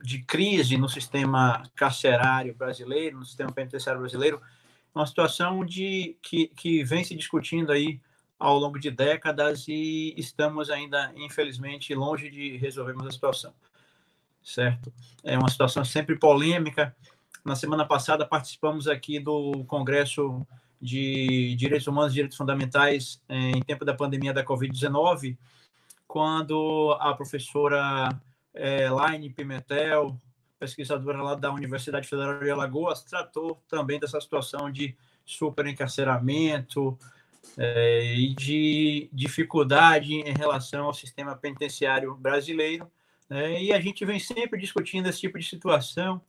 C: de crise no sistema carcerário brasileiro, no sistema penitenciário brasileiro, é uma situação que vem se discutindo aí ao longo de décadas, e estamos ainda, infelizmente, longe de resolvermos a situação, certo? É uma situação sempre polêmica. Na semana passada participamos aqui do Congresso de Direitos Humanos e Direitos Fundamentais em tempo da pandemia da Covid-19, quando a professora Laine Pimentel, pesquisadora lá da Universidade Federal de Alagoas, tratou também dessa situação de superencarceramento e de dificuldade em relação ao sistema penitenciário brasileiro, e a gente vem sempre discutindo esse tipo de situação,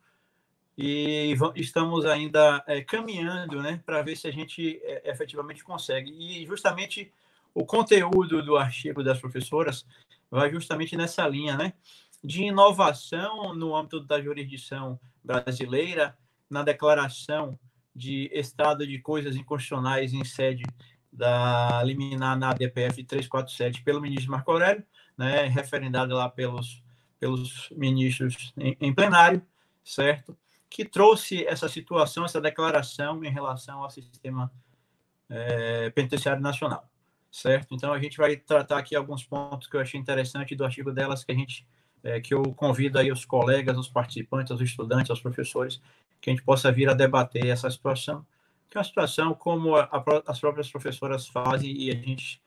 C: e estamos ainda caminhando, para ver se a gente efetivamente consegue. E justamente o conteúdo do artigo das professoras vai justamente nessa linha, de inovação no âmbito da jurisdição brasileira, na declaração de estado de coisas inconstitucionais em sede da liminar na DPF 347 pelo ministro Marco Aurélio, referendada lá pelos ministros em plenário, certo? Que trouxe essa situação, essa declaração em relação ao sistema penitenciário nacional, certo? Então, a gente vai tratar aqui alguns pontos que eu achei interessante do artigo delas, que eu convido aí os colegas, os participantes, os estudantes, os professores, que a gente possa vir a debater essa situação, que é uma situação como as próprias professoras fazem, e a gente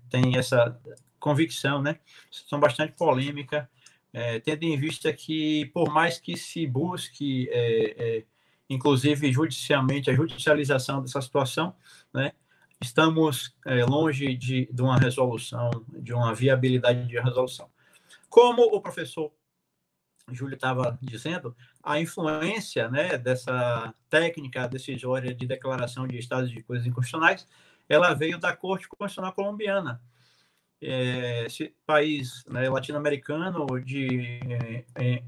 C: tem essa convicção, são bastante polêmica, tendo em vista que, por mais que se busque, inclusive judicialmente, a judicialização dessa situação, estamos longe de uma resolução, de uma viabilidade de resolução. Como o professor Júlio estava dizendo, a influência dessa técnica decisória de declaração de estados de coisas inconstitucionais, ela veio da Corte Constitucional Colombiana, esse país latino-americano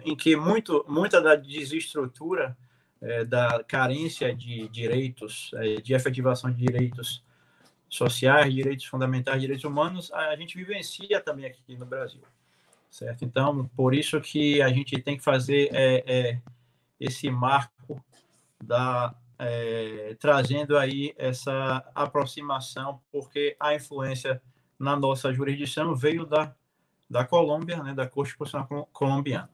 C: em que muita da desestrutura, da carência de direitos, de efetivação de direitos sociais, direitos fundamentais, direitos humanos, a gente vivencia também aqui no Brasil, certo? Então, por isso que a gente tem que fazer esse marco trazendo aí essa aproximação, porque a influência na nossa jurisdição veio da Colômbia, da Corte Constitucional Colombiana.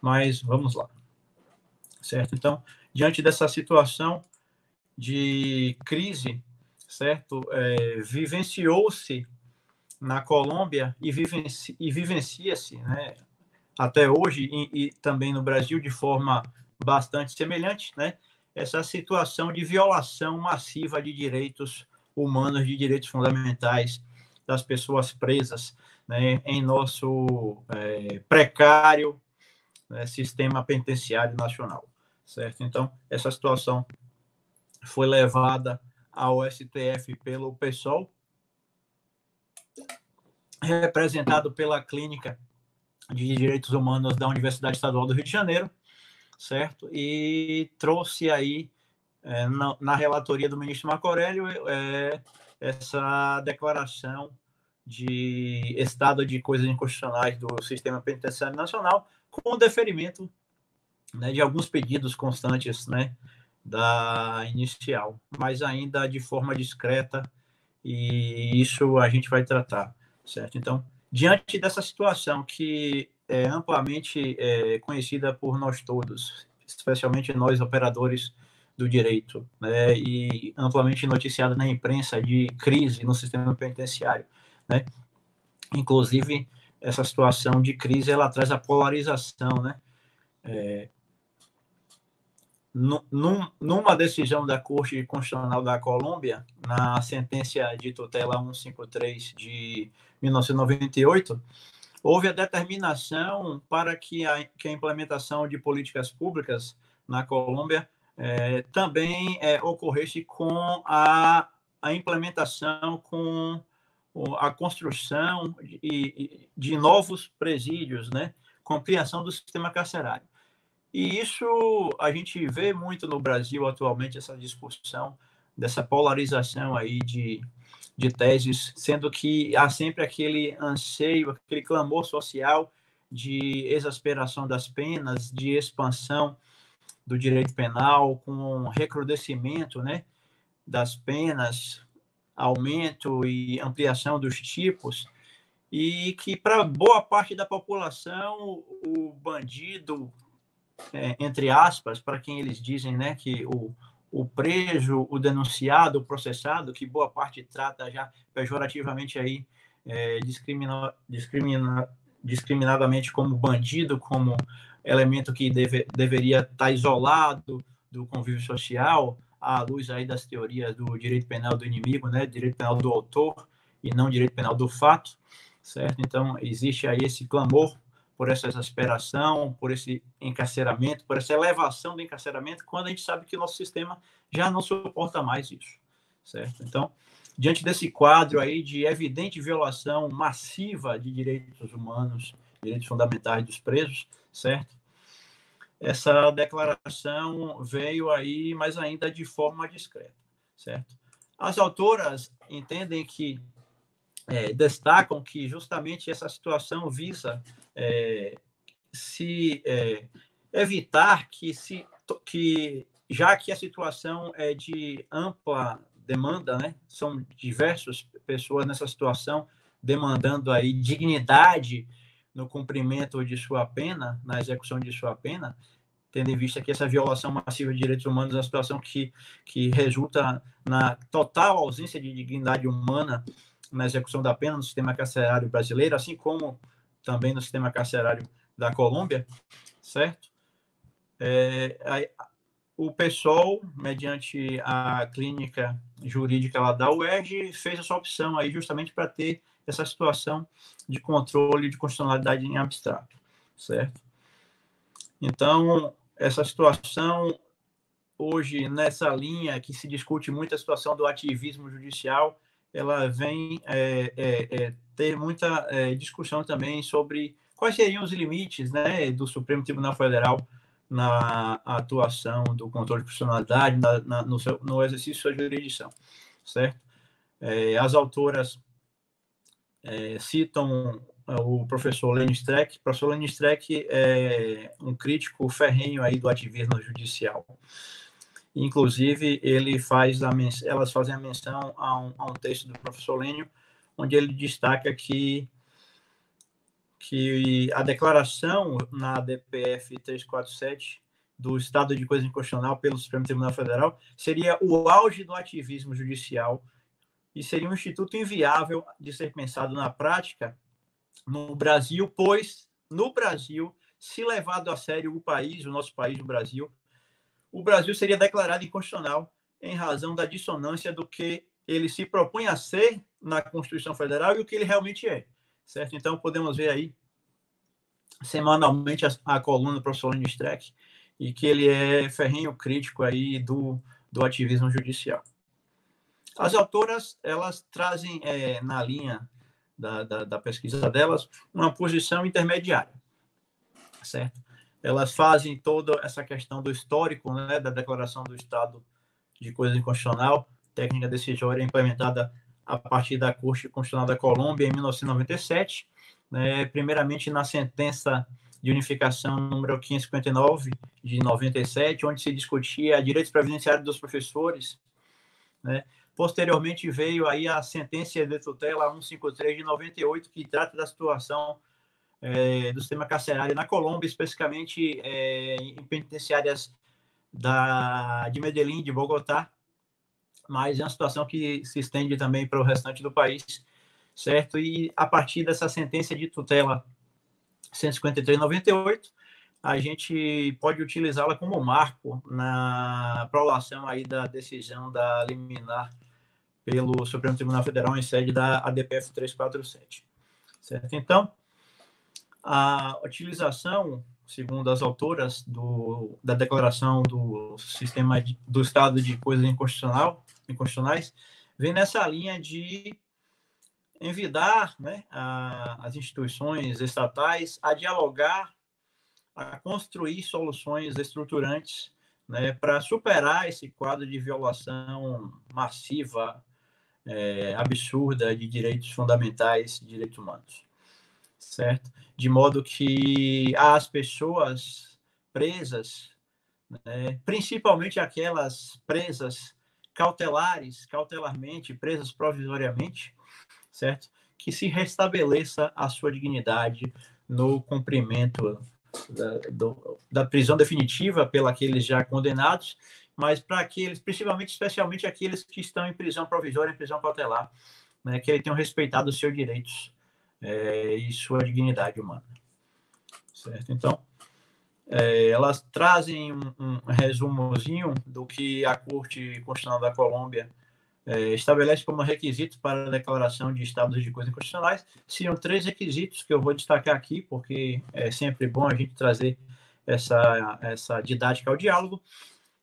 C: Mas vamos lá, certo? Então, diante dessa situação de crise, certo? Vivenciou-se na Colômbia e vivencia-se, até hoje, e também no Brasil, de forma bastante semelhante, essa situação de violação massiva de direitos humanos, de direitos fundamentais das pessoas presas, em nosso precário sistema penitenciário nacional, certo? Então, essa situação foi levada ao STF pelo PSOL, representado pela Clínica de Direitos Humanos da Universidade Estadual do Rio de Janeiro, certo? E trouxe aí, na relatoria do ministro Marco Aurélio, essa declaração de estado de coisas inconstitucionais do sistema penitenciário nacional, com o deferimento de alguns pedidos constantes, da inicial, mas ainda de forma discreta, e isso a gente vai tratar, certo? Então, diante dessa situação que é amplamente conhecida por nós todos, especialmente nós operadores do direito, né, e amplamente noticiada na imprensa de crise no sistema penitenciário, né? Inclusive, essa situação de crise, ela traz a polarização, né? Numa decisão da Corte Constitucional da Colômbia, na sentença de tutela 153 de 1998, houve a determinação para que a implementação de políticas públicas na Colômbia também ocorresse com a implementação, com a construção de novos presídios, né, com ampliação do sistema carcerário. E isso a gente vê muito no Brasil atualmente, essa discussão dessa polarização aí de teses, sendo que há sempre aquele anseio, aquele clamor social de exasperação das penas, de expansão do direito penal, com recrudescimento, né, das penas, aumento e ampliação dos tipos, e que para boa parte da população o bandido, entre aspas, para quem eles dizem, né, que o preso, o denunciado, o processado, que boa parte trata já pejorativamente aí, discriminadamente como bandido, como elemento que deveria estar isolado do convívio social, à luz aí das teorias do direito penal do inimigo, né, direito penal do autor e não direito penal do fato, certo? Então, existe aí esse clamor por essa exasperação, por esse encarceramento, por essa elevação do encarceramento, quando a gente sabe que o nosso sistema já não suporta mais isso, certo? Então, diante desse quadro aí de evidente violação massiva de direitos humanos, direitos fundamentais dos presos, certo? Essa declaração veio aí, mas ainda de forma discreta, certo? As autoras entendem que, destacam que justamente essa situação visa evitar que, já que a situação é de ampla demanda, né, são diversas pessoas nessa situação demandando aí dignidade no cumprimento de sua pena, na execução de sua pena, tendo em vista que essa violação massiva de direitos humanos é uma situação que resulta na total ausência de dignidade humana na execução da pena no sistema carcerário brasileiro, assim como também no sistema carcerário da Colômbia, certo? O PSOL, mediante a clínica jurídica lá da UERJ, fez essa opção aí justamente para ter essa situação de controle de constitucionalidade em abstrato, certo? Então, essa situação, hoje, nessa linha que se discute muito a situação do ativismo judicial, ela vem ter muita discussão também sobre quais seriam os limites, né, do Supremo Tribunal Federal na atuação do controle de constitucionalidade, no exercício da sua jurisdição, certo? As autoras citam o professor Lênin Streck. O professor Lênin Streck é um crítico ferrenho aí do ativismo judicial. Inclusive, elas fazem a menção a um texto do professor Lênio, onde ele destaca que a declaração na DPF 347 do estado de coisa inconstitucional pelo Supremo Tribunal Federal seria o auge do ativismo judicial e seria um instituto inviável de ser pensado na prática no Brasil, pois, no Brasil, se levado a sério o nosso país, o Brasil seria declarado inconstitucional em razão da dissonância do que ele se propõe a ser na Constituição Federal e o que ele realmente é, certo? Então, podemos ver aí, semanalmente, a coluna do professor Lênin Streck, e que ele é ferrenho crítico aí do ativismo judicial. As autoras, elas trazem, na linha da pesquisa delas, uma posição intermediária, certo? Elas fazem toda essa questão do histórico, né, da declaração do estado de coisa inconstitucional, técnica decisória implementada a partir da Corte Constitucional da Colômbia em 1997, né, primeiramente na sentença de unificação número 559 de 97, onde se discutia direitos previdenciários dos professores, né? Posteriormente veio aí a sentença de tutela 153 de 98, que trata da situação do sistema carcerário na Colômbia, especificamente em penitenciárias de Medellín, de Bogotá, mas é uma situação que se estende também para o restante do país, certo? E a partir dessa sentença de tutela 153/98, a gente pode utilizá-la como marco na prolação aí da decisão da liminar pelo Supremo Tribunal Federal em sede da ADPF 347, certo? Então, a utilização, segundo as autoras da declaração do sistema do Estado de Coisas inconstitucionais, vem nessa linha de envidar, né, as instituições estatais a dialogar, a construir soluções estruturantes, né, para superar esse quadro de violação massiva, absurda de direitos fundamentais, direitos humanos, certo? De modo que as pessoas presas, né, principalmente aquelas presas cautelarmente, presas provisoriamente, certo? Que se restabeleça a sua dignidade no cumprimento da prisão definitiva pelos já condenados, mas para aqueles, principalmente, especialmente aqueles que estão em prisão provisória, em prisão cautelar, né, que tenham respeitado os seus direitos e sua dignidade humana, certo? Então, elas trazem um resumozinho do que a Corte Constitucional da Colômbia estabelece como requisitos para a declaração de estados de coisas inconstitucionais. Seriam 3 requisitos que eu vou destacar aqui, porque é sempre bom a gente trazer essa didática ao diálogo,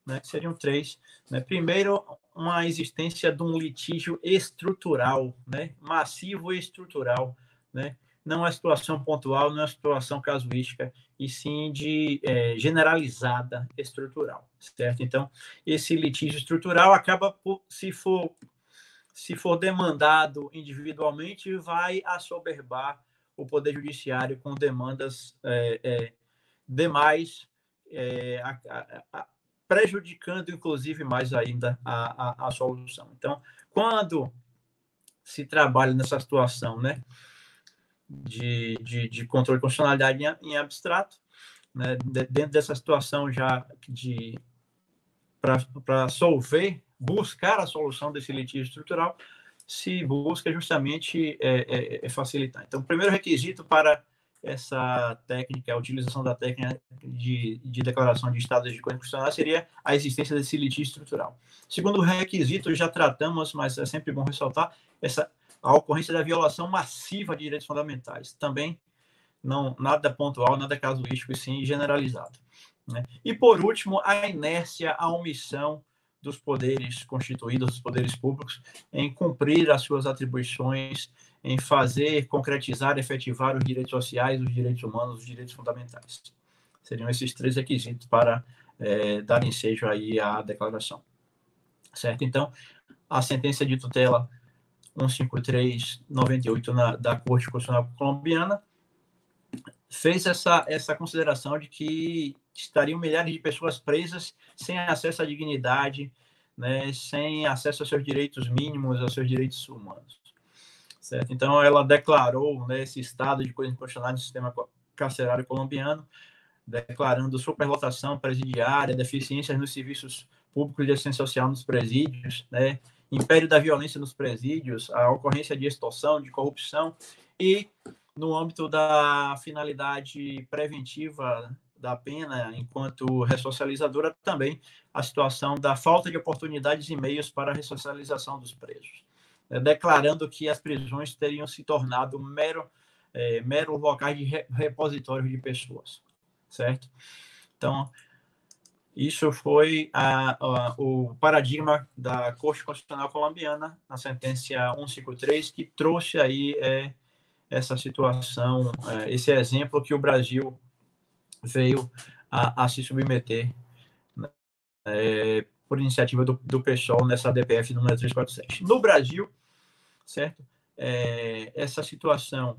C: né, que seriam 3. Né? Primeiro, uma existência de um litígio estrutural, né, massivo e estrutural, né? Não é situação pontual, não é situação casuística, e sim de generalizada estrutural, certo? Então, esse litígio estrutural acaba por, se for demandado individualmente, vai assoberbar o Poder Judiciário com demandas demais, prejudicando, inclusive, mais ainda a solução. Então, quando se trabalha nessa situação, né, de controle de constitucionalidade em abstrato, né, dentro dessa situação já para buscar a solução desse litígio estrutural, se busca justamente facilitar. Então, o primeiro requisito para essa técnica, a utilização da técnica de declaração de estados de coisas inconstitucionais seria a existência desse litígio estrutural. Segundo requisito, já tratamos, mas é sempre bom ressaltar, a ocorrência da violação massiva de direitos fundamentais. Também não nada pontual, nada casuístico, e sim generalizado, né? E, por último, a inércia, a omissão dos poderes constituídos, dos poderes públicos, em cumprir as suas atribuições, em fazer, concretizar, efetivar os direitos sociais, os direitos humanos, os direitos fundamentais. Seriam esses 3 requisitos para dar ensejo aí à declaração, certo? Então, a sentença de tutela 153/98 da Corte Constitucional Colombiana fez essa consideração de que estariam milhares de pessoas presas sem acesso à dignidade, né, sem acesso aos seus direitos mínimos, aos seus direitos humanos, certo? Então, ela declarou, né, esse estado de coisas inconstitucionais no sistema carcerário colombiano, declarando superlotação presidiária, deficiências nos serviços públicos de assistência social nos presídios, né, império da violência nos presídios, a ocorrência de extorsão, de corrupção, e no âmbito da finalidade preventiva da pena, enquanto ressocializadora, também a situação da falta de oportunidades e meios para a ressocialização dos presos, declarando que as prisões teriam se tornado mero locais de repositório de pessoas, certo? Então, isso foi o paradigma da Corte Constitucional Colombiana, na sentença 153, que trouxe aí essa situação, esse exemplo que o Brasil veio a se submeter, né, por iniciativa do PSOL nessa DPF número 347. No Brasil, certo? Essa situação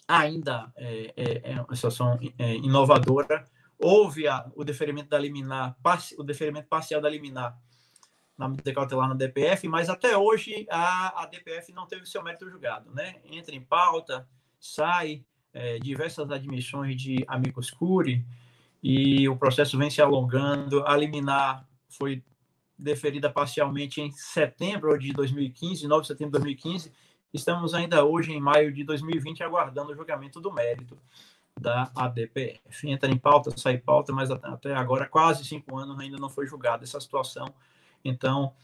C: ainda é uma situação inovadora. Houve o deferimento da liminar, o deferimento parcial da liminar na medida cautelar na DPF, mas até hoje a DPF não teve seu mérito julgado, né? Entra em pauta, sai, diversas admissões de amicus curiae, e o processo vem se alongando. A liminar foi deferida parcialmente em setembro de 2015, 9 de setembro de 2015. Estamos ainda hoje, em maio de 2020, aguardando o julgamento do mérito da ADPF. Entra em pauta, sai pauta, mas até agora, quase 5 anos, ainda não foi julgada essa situação. Então,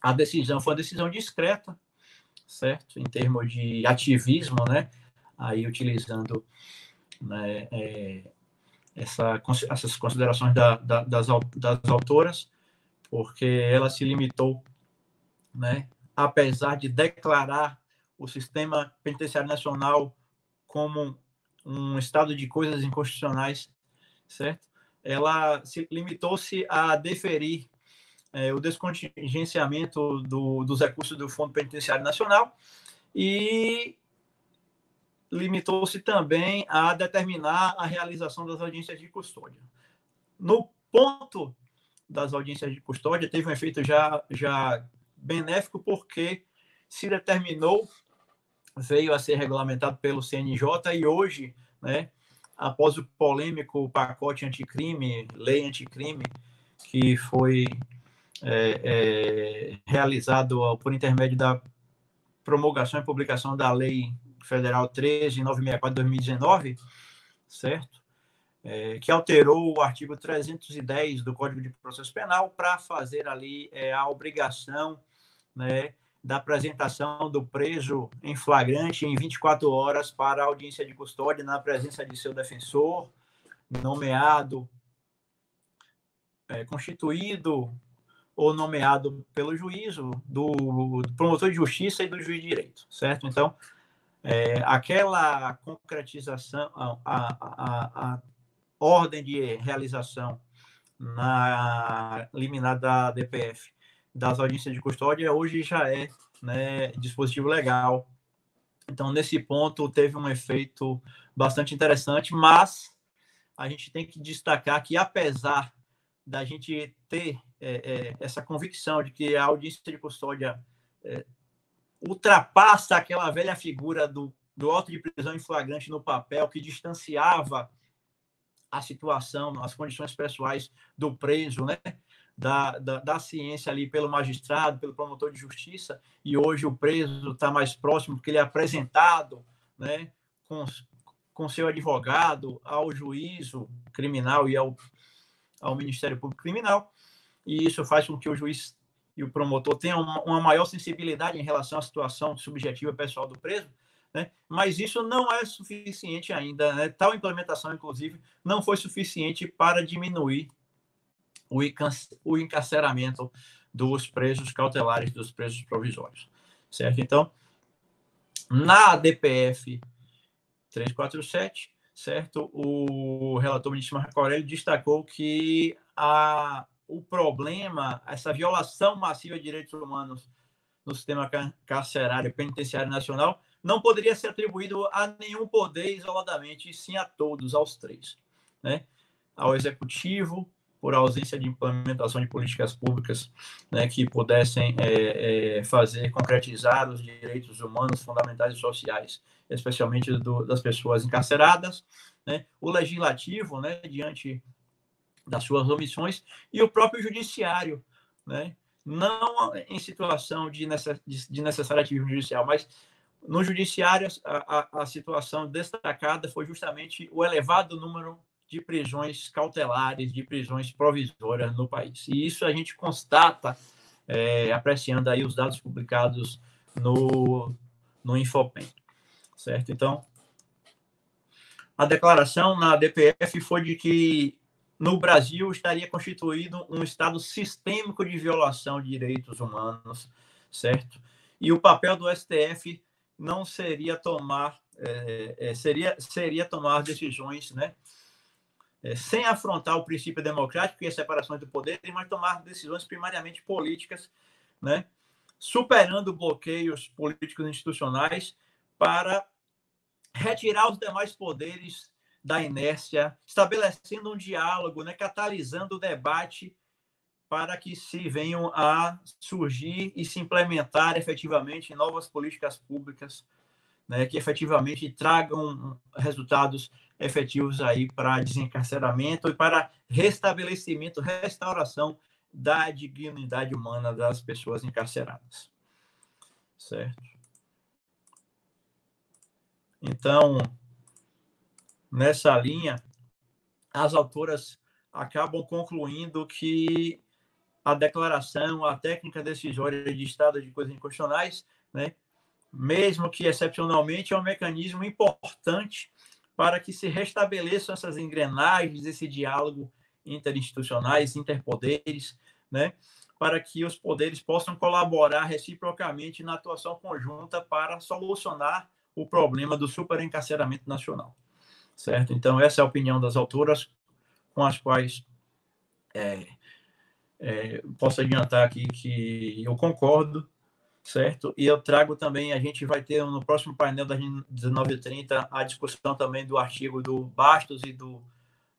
C: a decisão foi uma decisão discreta, certo? Em termos de ativismo, né? Aí, utilizando, né, essas considerações das autoras, porque ela se limitou, né, apesar de declarar o sistema penitenciário nacional como um estado de coisas inconstitucionais, certo? Ela se limitou-se a deferir o descontingenciamento dos recursos do Fundo Penitenciário Nacional e limitou-se também a determinar a realização das audiências de custódia. No ponto das audiências de custódia, teve um efeito já benéfico, porque se determinou, veio a ser regulamentado pelo CNJ, e hoje, né, após o polêmico pacote anticrime, lei anticrime, que foi realizado por intermédio da promulgação e publicação da Lei Federal 13.964 de 2019, certo? Que alterou o artigo 310 do Código de Processo Penal para fazer ali a obrigação, né, da apresentação do preso em flagrante em 24 horas para a audiência de custódia, na presença de seu defensor, nomeado, constituído ou nomeado pelo juízo, do promotor de justiça e do juiz de direito, certo? Então, aquela concretização, a ordem de realização na liminar da DPF das audiências de custódia hoje já é, né, dispositivo legal. Então, nesse ponto, teve um efeito bastante interessante, mas a gente tem que destacar que, apesar da gente ter essa convicção de que a audiência de custódia ultrapassa aquela velha figura do auto de prisão em flagrante no papel, que distanciava a situação, as condições pessoais do preso, né, da ciência ali pelo magistrado, pelo promotor de justiça, e hoje o preso está mais próximo, porque ele é apresentado, né, com seu advogado ao juízo criminal e ao Ministério Público Criminal, e isso faz com que o juiz e o promotor tenham uma maior sensibilidade em relação à situação subjetiva pessoal do preso, né? Mas isso não é suficiente ainda, né? Tal implementação, inclusive, não foi suficiente para diminuir o encarceramento dos presos cautelares, dos presos provisórios, certo? Então, na DPF 347, certo, o relator ministro Marco Aurélio destacou que o problema, essa violação massiva de direitos humanos no sistema carcerário penitenciário nacional, não poderia ser atribuído a nenhum poder isoladamente, e sim a todos, aos três, né? Ao executivo, por ausência de implementação de políticas públicas, né, que pudessem concretizar os direitos humanos fundamentais e sociais, especialmente das pessoas encarceradas, né? O legislativo, né, diante das suas omissões, e o próprio judiciário, né? Não em situação de necessário ativismo judicial, mas no judiciário a situação destacada foi justamente o elevado número de prisões cautelares, de prisões provisórias no país. E isso a gente constata apreciando aí os dados publicados no Infopem, certo? Então, a declaração na DPF foi de que no Brasil estaria constituído um estado sistêmico de violação de direitos humanos, certo? E o papel do STF não seria tomar tomar decisões, né, sem afrontar o princípio democrático e a separação do poder, mas tomar decisões primariamente políticas, né, superando bloqueios políticos institucionais para retirar os demais poderes da inércia, estabelecendo um diálogo, né, catalisando o debate para que se venham a surgir e se implementar efetivamente novas políticas públicas, né, que efetivamente tragam resultados efetivos aí para desencarceramento e para restabelecimento, restauração da dignidade humana das pessoas encarceradas. Certo? Então, nessa linha, as autoras acabam concluindo que a declaração, a técnica decisória de estado de coisas inconstitucionais, né, mesmo que excepcionalmente, é um mecanismo importante para que se restabeleçam essas engrenagens, esse diálogo interinstitucionais, interpoderes, né, para que os poderes possam colaborar reciprocamente na atuação conjunta para solucionar o problema do superencarceramento nacional. Certo? Então, essa é a opinião das autoras com as quais posso adiantar aqui que eu concordo, certo? E eu trago também, a gente vai ter no próximo painel das 19h30 a discussão também do artigo do Bastos e do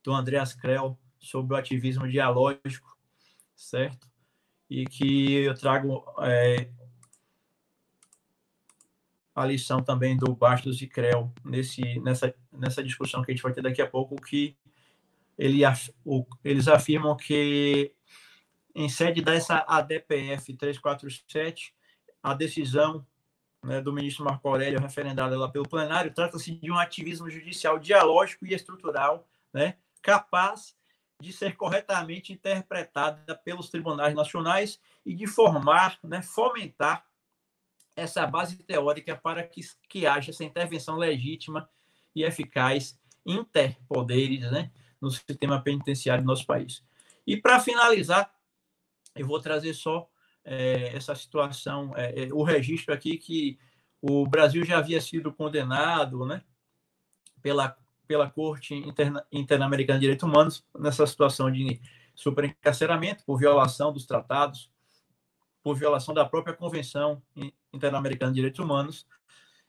C: Andreas Krell sobre o ativismo dialógico, certo? E que eu trago a lição também do Bastos e Krell nessa discussão que a gente vai ter daqui a pouco, que eles afirmam que em sede dessa ADPF 347, a decisão, né, do ministro Marco Aurélio, referendada lá pelo plenário, trata-se de um ativismo judicial dialógico e estrutural, né, capaz de ser corretamente interpretada pelos tribunais nacionais e de formar, né, fomentar essa base teórica para que haja essa intervenção legítima e eficaz interpoderes, né, no sistema penitenciário do nosso país. E, para finalizar, eu vou trazer só essa situação, o registro aqui que o Brasil já havia sido condenado, né, pela Corte Interamericana de Direitos Humanos nessa situação de superencarceramento por violação dos tratados, por violação da própria Convenção Interamericana de Direitos Humanos,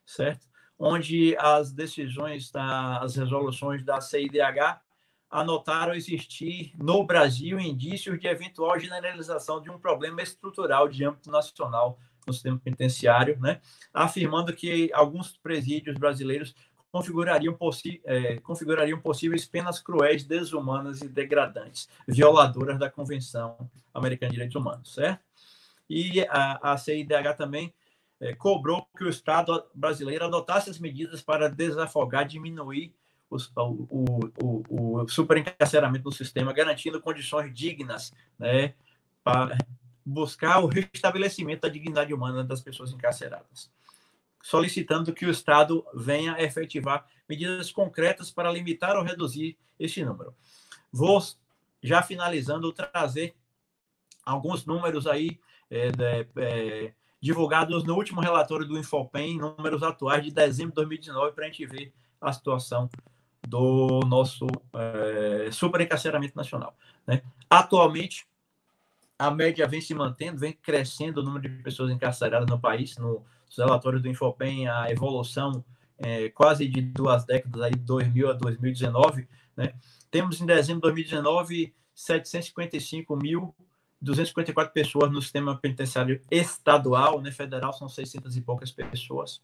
C: certo? Onde as decisões, as resoluções da CIDH anotaram existir no Brasil indícios de eventual generalização de um problema estrutural de âmbito nacional no sistema penitenciário, né? Afirmando que alguns presídios brasileiros configurariam possíveis penas cruéis, desumanas e degradantes, violadoras da Convenção Americana de Direitos Humanos, certo? E a CIDH também cobrou que o Estado brasileiro adotasse as medidas para desafogar, diminuir o superencarceramento no sistema, garantindo condições dignas, né, para buscar o restabelecimento da dignidade humana das pessoas encarceradas, solicitando que o Estado venha a efetivar medidas concretas para limitar ou reduzir este número. Vou, já finalizando, trazer alguns números aí divulgados no último relatório do Infopem, números atuais de dezembro de 2019, para a gente ver a situação do nosso superencarceramento nacional, né? Atualmente, a média vem se mantendo, vem crescendo o número de pessoas encarceradas no país. Nos relatórios do Infopem, a evolução quase de 2 décadas, aí, 2000 a 2019, né? Temos em dezembro de 2019 755.254 pessoas no sistema penitenciário estadual, né? Federal são 600 e poucas pessoas,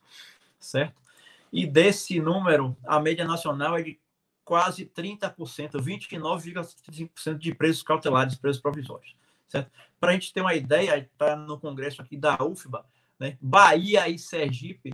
C: certo? E desse número, a média nacional é de quase 30%, 29,5% de presos cautelares, presos provisórios. Certo? Para a gente ter uma ideia, está no congresso aqui da UFBA, né? Bahia e Sergipe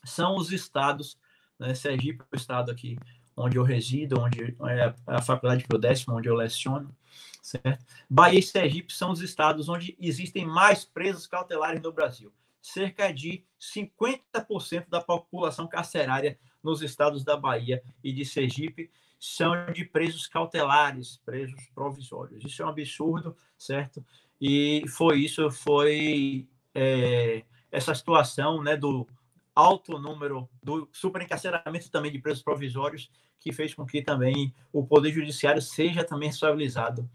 C: são os estados, né? Sergipe é o estado aqui onde eu resido, onde é a faculdade que eu décimo, onde eu leciono, certo? Bahia e Sergipe são os estados onde existem mais presos cautelares no Brasil. Cerca de 50% da população carcerária nos estados da Bahia e de Sergipe são de presos cautelares, presos provisórios. Isso é um absurdo, certo? E foi essa situação, né, do alto número do superencarceramento também de presos provisórios que fez com que também o Poder Judiciário seja também responsabilizado,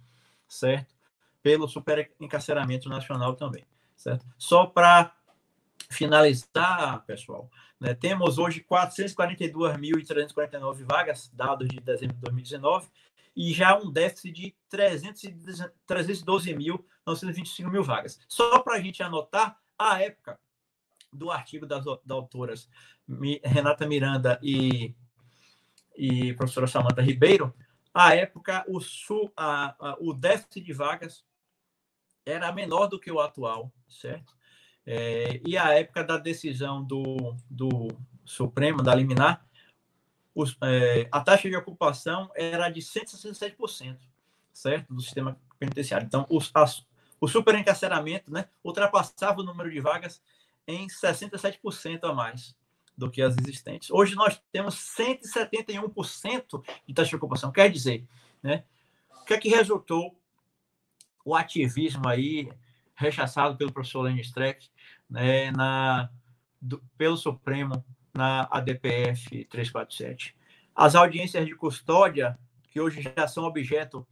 C: certo? Pelo superencarceramento nacional também, certo? Só para finalizar, pessoal, né, temos hoje 442.349 vagas, dados de dezembro de 2019, e já um déficit de 312.925 vagas. Só para a gente anotar, a época do artigo das autoras Renata Miranda e professora Samanta Ribeiro, à época o déficit de vagas era menor do que o atual, certo? E à época da decisão do Supremo, da liminar, a taxa de ocupação era de 167%, certo? Do sistema penitenciário. Então, o superencarceramento, né, ultrapassava o número de vagas em 67% a mais do que as existentes. Hoje nós temos 171% de taxa de ocupação. Quer dizer, né, o que é que resultou o ativismo aí rechaçado pelo professor Lênin Streck, né, pelo Supremo na ADPF 347. As audiências de custódia, que hoje já são objeto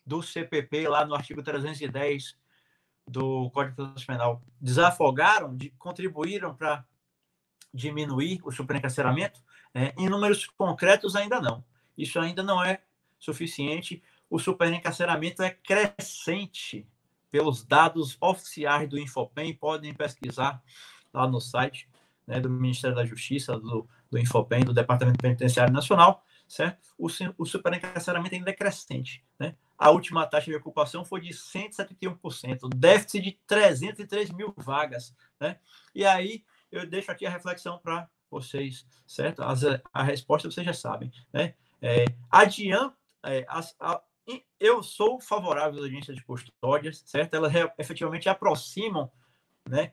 C: do CPP, lá no artigo 310 do Código de Processo Penal, desafogaram, contribuíram para diminuir o superencarceramento, né? Em números concretos ainda não. Isso ainda não é suficiente. O superencarceramento é crescente pelos dados oficiais do Infopem, podem pesquisar lá no site, né, do Ministério da Justiça, do Infopem, do Departamento Penitenciário Nacional, certo? O superencarceramento ainda é crescente, né? A última taxa de ocupação foi de 171%, déficit de 303 mil vagas, né? E aí eu deixo aqui a reflexão para vocês, certo? A resposta vocês já sabem, né? Eu sou favorável às audiências de custódias, certo? Elas efetivamente aproximam, né,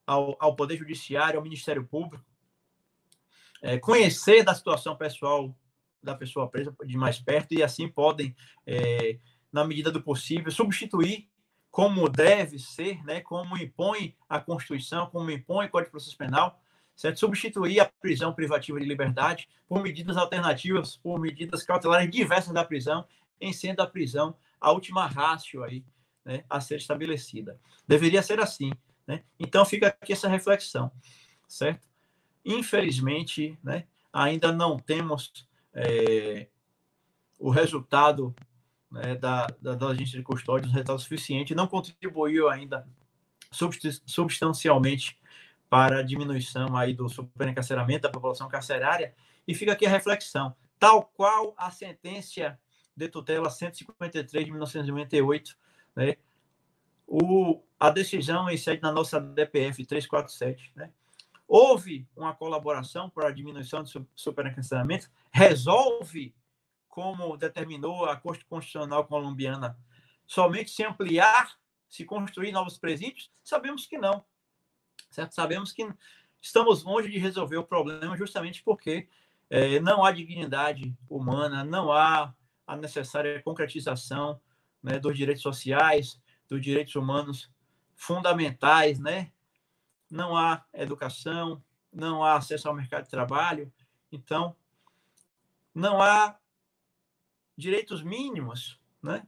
C: ao Poder Judiciário, ao Ministério Público, conhecer da situação pessoal da pessoa presa de mais perto e assim podem, na medida do possível, substituir, como deve ser, né, como impõe a Constituição, como impõe o Código de Processo Penal, certo? Substituir a prisão privativa de liberdade por medidas alternativas, por medidas cautelares diversas da prisão, em sendo a prisão a última ratio aí, né, a ser estabelecida. Deveria ser assim, né? Então fica aqui essa reflexão, certo? Infelizmente, né, ainda não temos o resultado, né, da agência de custódia, um resultado suficiente, não contribuiu ainda substancialmente para a diminuição aí do superencarceramento da população carcerária, e fica aqui a reflexão, tal qual a sentença de tutela 153 de 1998, né, a decisão incide na nossa DPF 347, né, houve uma colaboração para a diminuição do superencarceramento, resolve, como determinou a Corte Constitucional colombiana, somente se ampliar, se construir novos presídios? Sabemos que não. Certo? Sabemos que estamos longe de resolver o problema justamente porque não há dignidade humana, não há a necessária concretização, né, dos direitos sociais, dos direitos humanos fundamentais, né? Não há educação, não há acesso ao mercado de trabalho, então não há direitos mínimos, né,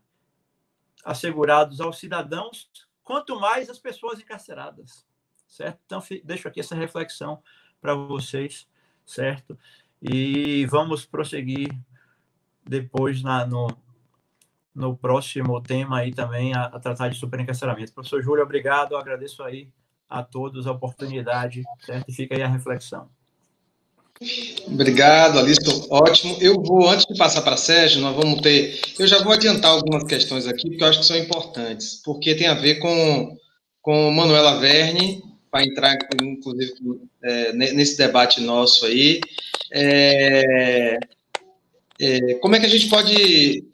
C: assegurados aos cidadãos, quanto mais as pessoas encarceradas, certo? Então, deixo aqui essa reflexão para vocês, certo? E vamos prosseguir depois no próximo tema aí também a tratar de superencarceramento. Professor Júlio, obrigado, eu agradeço aí a todos a oportunidade, certo? E fica aí a reflexão.
A: Obrigado, Alisto. Ótimo. Eu vou, antes de passar para Sérgio, eu já vou adiantar algumas questões aqui, porque eu acho que são importantes, porque tem a ver com Manuela Verne, para entrar, inclusive, nesse debate nosso aí. Como é que a gente pode...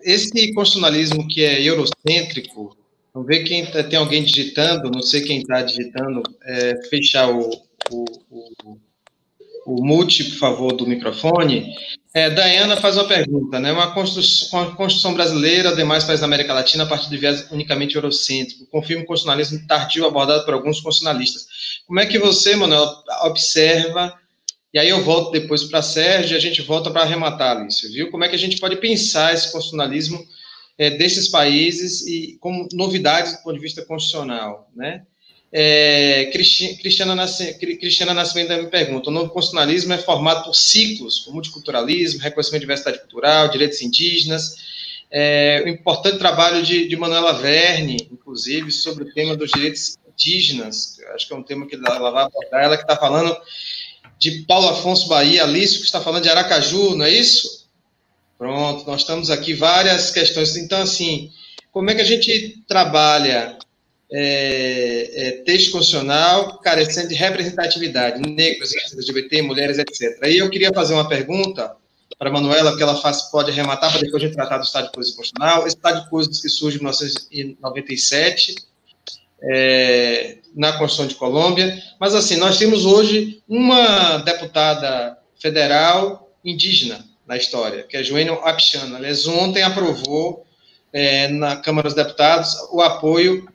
A: Esse constitucionalismo que é eurocêntrico, vamos ver quem tem alguém digitando, não sei quem está digitando, fechar o mute, por favor, do microfone. Diana faz uma pergunta, né? Uma Constituição brasileira, demais países da América Latina, a partir de viés unicamente eurocêntrico, confirma o constitucionalismo tardio abordado por alguns constitucionalistas. Como é que você, Manuel, observa, e aí eu volto depois para Sérgio, e a gente volta para arrematar, Alice, viu? Como é que a gente pode pensar esse constitucionalismo desses países e como novidades do ponto de vista constitucional, né? Cristiana Nascimento me pergunta: o novo constitucionalismo é formado por ciclos, como multiculturalismo, reconhecimento de diversidade cultural, direitos indígenas. O importante trabalho de Manuela Verne, inclusive, sobre o tema dos direitos indígenas. Acho que é um tema que ela vai abordar. Ela que está falando de Paulo Afonso Bahia, Alício, que está falando de Aracaju, não é isso? Pronto, nós estamos aqui várias questões. Então, assim, como é que a gente trabalha texto constitucional carecendo de representatividade, negros, LGBT, mulheres, etc. Aí eu queria fazer uma pergunta para a Manuela, que ela pode arrematar, para depois a gente tratar do estado de coisas constitucional. Esse estado de coisas que surge em 1997, na Constituição de Colômbia, mas assim, nós temos hoje uma deputada federal indígena na história, que é Joênia Apixana. Aliás, ontem aprovou na Câmara dos Deputados o apoio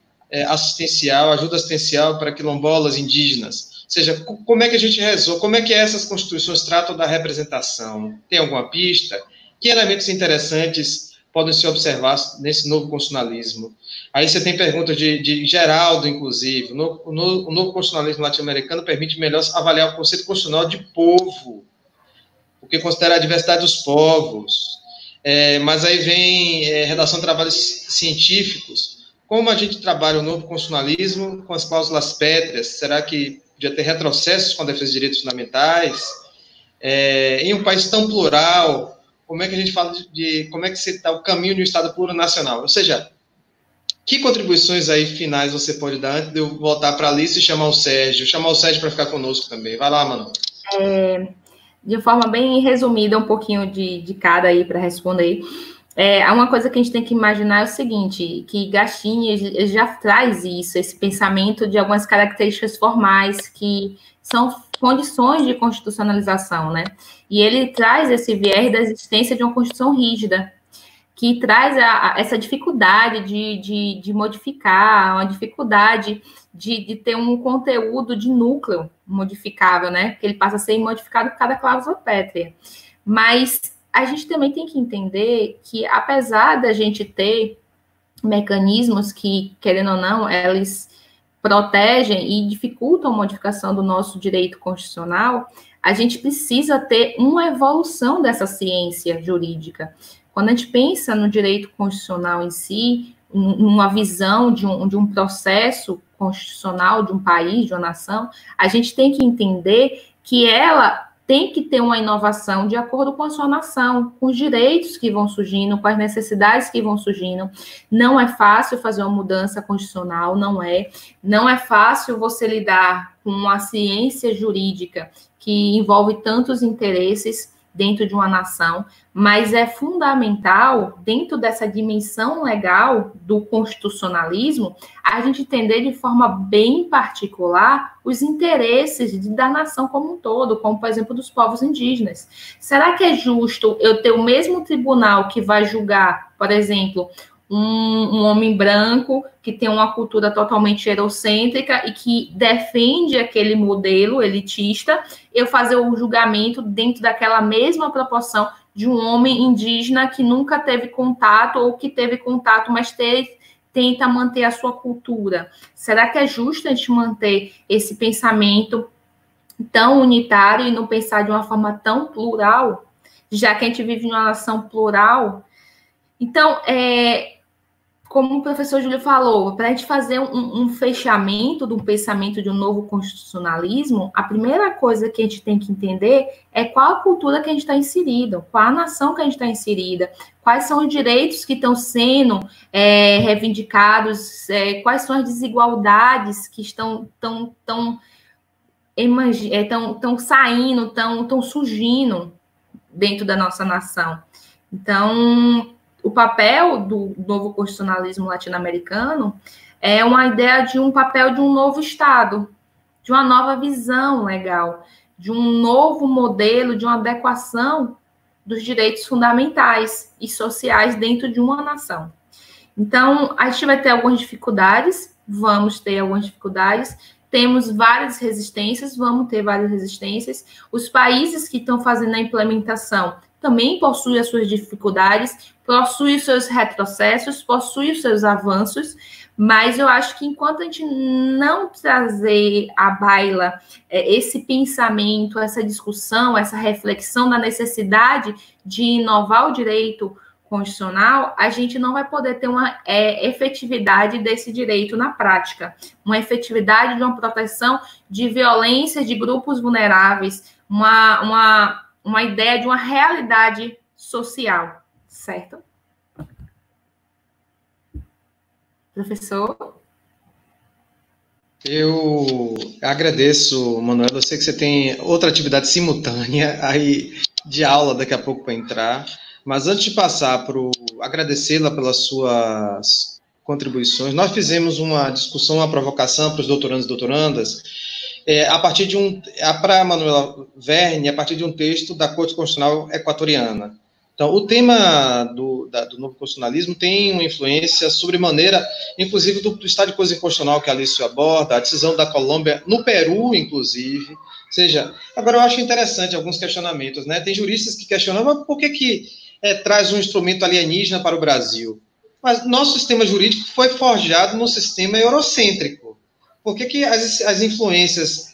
A: assistencial, ajuda assistencial para quilombolas indígenas. Ou seja, como é que a gente resolve, como é que essas constituições tratam da representação? Tem alguma pista? Que elementos interessantes podem se observar nesse novo constitucionalismo? Aí você tem perguntas de Geraldo, inclusive. O novo constitucionalismo latino-americano permite melhor avaliar o conceito constitucional de povo, porque considera a diversidade dos povos. Mas aí vem redação de trabalhos científicos. Como a gente trabalha o novo constitucionalismo com as cláusulas pétreas? Será que podia ter retrocessos com a defesa de direitos fundamentais? Em um país tão plural, como é que a gente fala como é que está o caminho de um Estado plurinacional? Ou seja, que contribuições aí finais você pode dar antes de eu voltar para a Alice e chamar o Sérgio? Chamar o Sérgio para ficar conosco também. Vai lá, Manu.
B: De forma bem resumida, um pouquinho de cada aí para responder. Uma coisa que a gente tem que imaginar é o seguinte, que Gastin ele já traz isso, esse pensamento de algumas características formais que são condições de constitucionalização, né? E ele traz esse viés da existência de uma Constituição rígida, que traz essa dificuldade de modificar, uma dificuldade de ter um conteúdo de núcleo modificável, né? Porque ele passa a ser modificado por cada cláusula pétrea. Mas a gente também tem que entender que, apesar da gente ter mecanismos que, querendo ou não, eles protegem e dificultam a modificação do nosso direito constitucional, a gente precisa ter uma evolução dessa ciência jurídica. Quando a gente pensa no direito constitucional em si, numa visão de um processo constitucional de um país, de uma nação, a gente tem que entender que ela tem que ter uma inovação de acordo com a sua nação, com os direitos que vão surgindo, com as necessidades que vão surgindo. Não é fácil fazer uma mudança constitucional, não é. Não é fácil você lidar com uma ciência jurídica que envolve tantos interesses dentro de uma nação, mas é fundamental, dentro dessa dimensão legal do constitucionalismo, a gente entender de forma bem particular os interesses da nação como um todo, como, por exemplo, dos povos indígenas. Será que é justo eu ter o mesmo tribunal que vai julgar, por exemplo, um homem branco que tem uma cultura totalmente eurocêntrica e que defende aquele modelo elitista, eu fazer o julgamento dentro daquela mesma proporção de um homem indígena que nunca teve contato ou que teve contato, mas tenta manter a sua cultura? Será que é justo a gente manter esse pensamento tão unitário e não pensar de uma forma tão plural, já que a gente vive em uma nação plural? Então, como o professor Júlio falou, para a gente fazer um fechamento do pensamento de um novo constitucionalismo, a primeira coisa que a gente tem que entender é qual a cultura que a gente está inserido, qual a nação que a gente está inserida, quais são os direitos que estão sendo reivindicados, quais são as desigualdades que estão saindo, estão surgindo dentro da nossa nação. Então, o papel do novo constitucionalismo latino-americano é uma ideia de um papel de um novo Estado, de uma nova visão legal, de um novo modelo, de uma adequação dos direitos fundamentais e sociais dentro de uma nação. Então, a gente vai ter algumas dificuldades, vamos ter algumas dificuldades, temos várias resistências, vamos ter várias resistências. Os países que estão fazendo a implementação também possui as suas dificuldades, possui os seus retrocessos, possui os seus avanços, mas eu acho que enquanto a gente não trazer à baila esse pensamento, essa discussão, essa reflexão da necessidade de inovar o direito constitucional, a gente não vai poder ter uma efetividade desse direito na prática, uma efetividade de uma proteção de violência de grupos vulneráveis, uma ideia de uma realidade social, certo? Professor?
A: Eu agradeço, Manuel. Eu sei que você tem outra atividade simultânea aí de aula daqui a pouco para entrar, mas antes de passar para agradecê-la pelas suas contribuições, nós fizemos uma discussão, uma provocação para os doutorandos e doutorandas, a partir de para a Manuela Verne, a partir de um texto da Corte Constitucional Equatoriana. Então, o tema do novo constitucionalismo tem uma influência sobremaneira, inclusive do estado de coisa inconstitucional que a Alício aborda, a decisão da Colômbia, no Peru, inclusive. Ou seja, agora eu acho interessante alguns questionamentos, né? Tem juristas que questionam, mas por que traz um instrumento alienígena para o Brasil? Mas nosso sistema jurídico foi forjado num sistema eurocêntrico. Por que as influências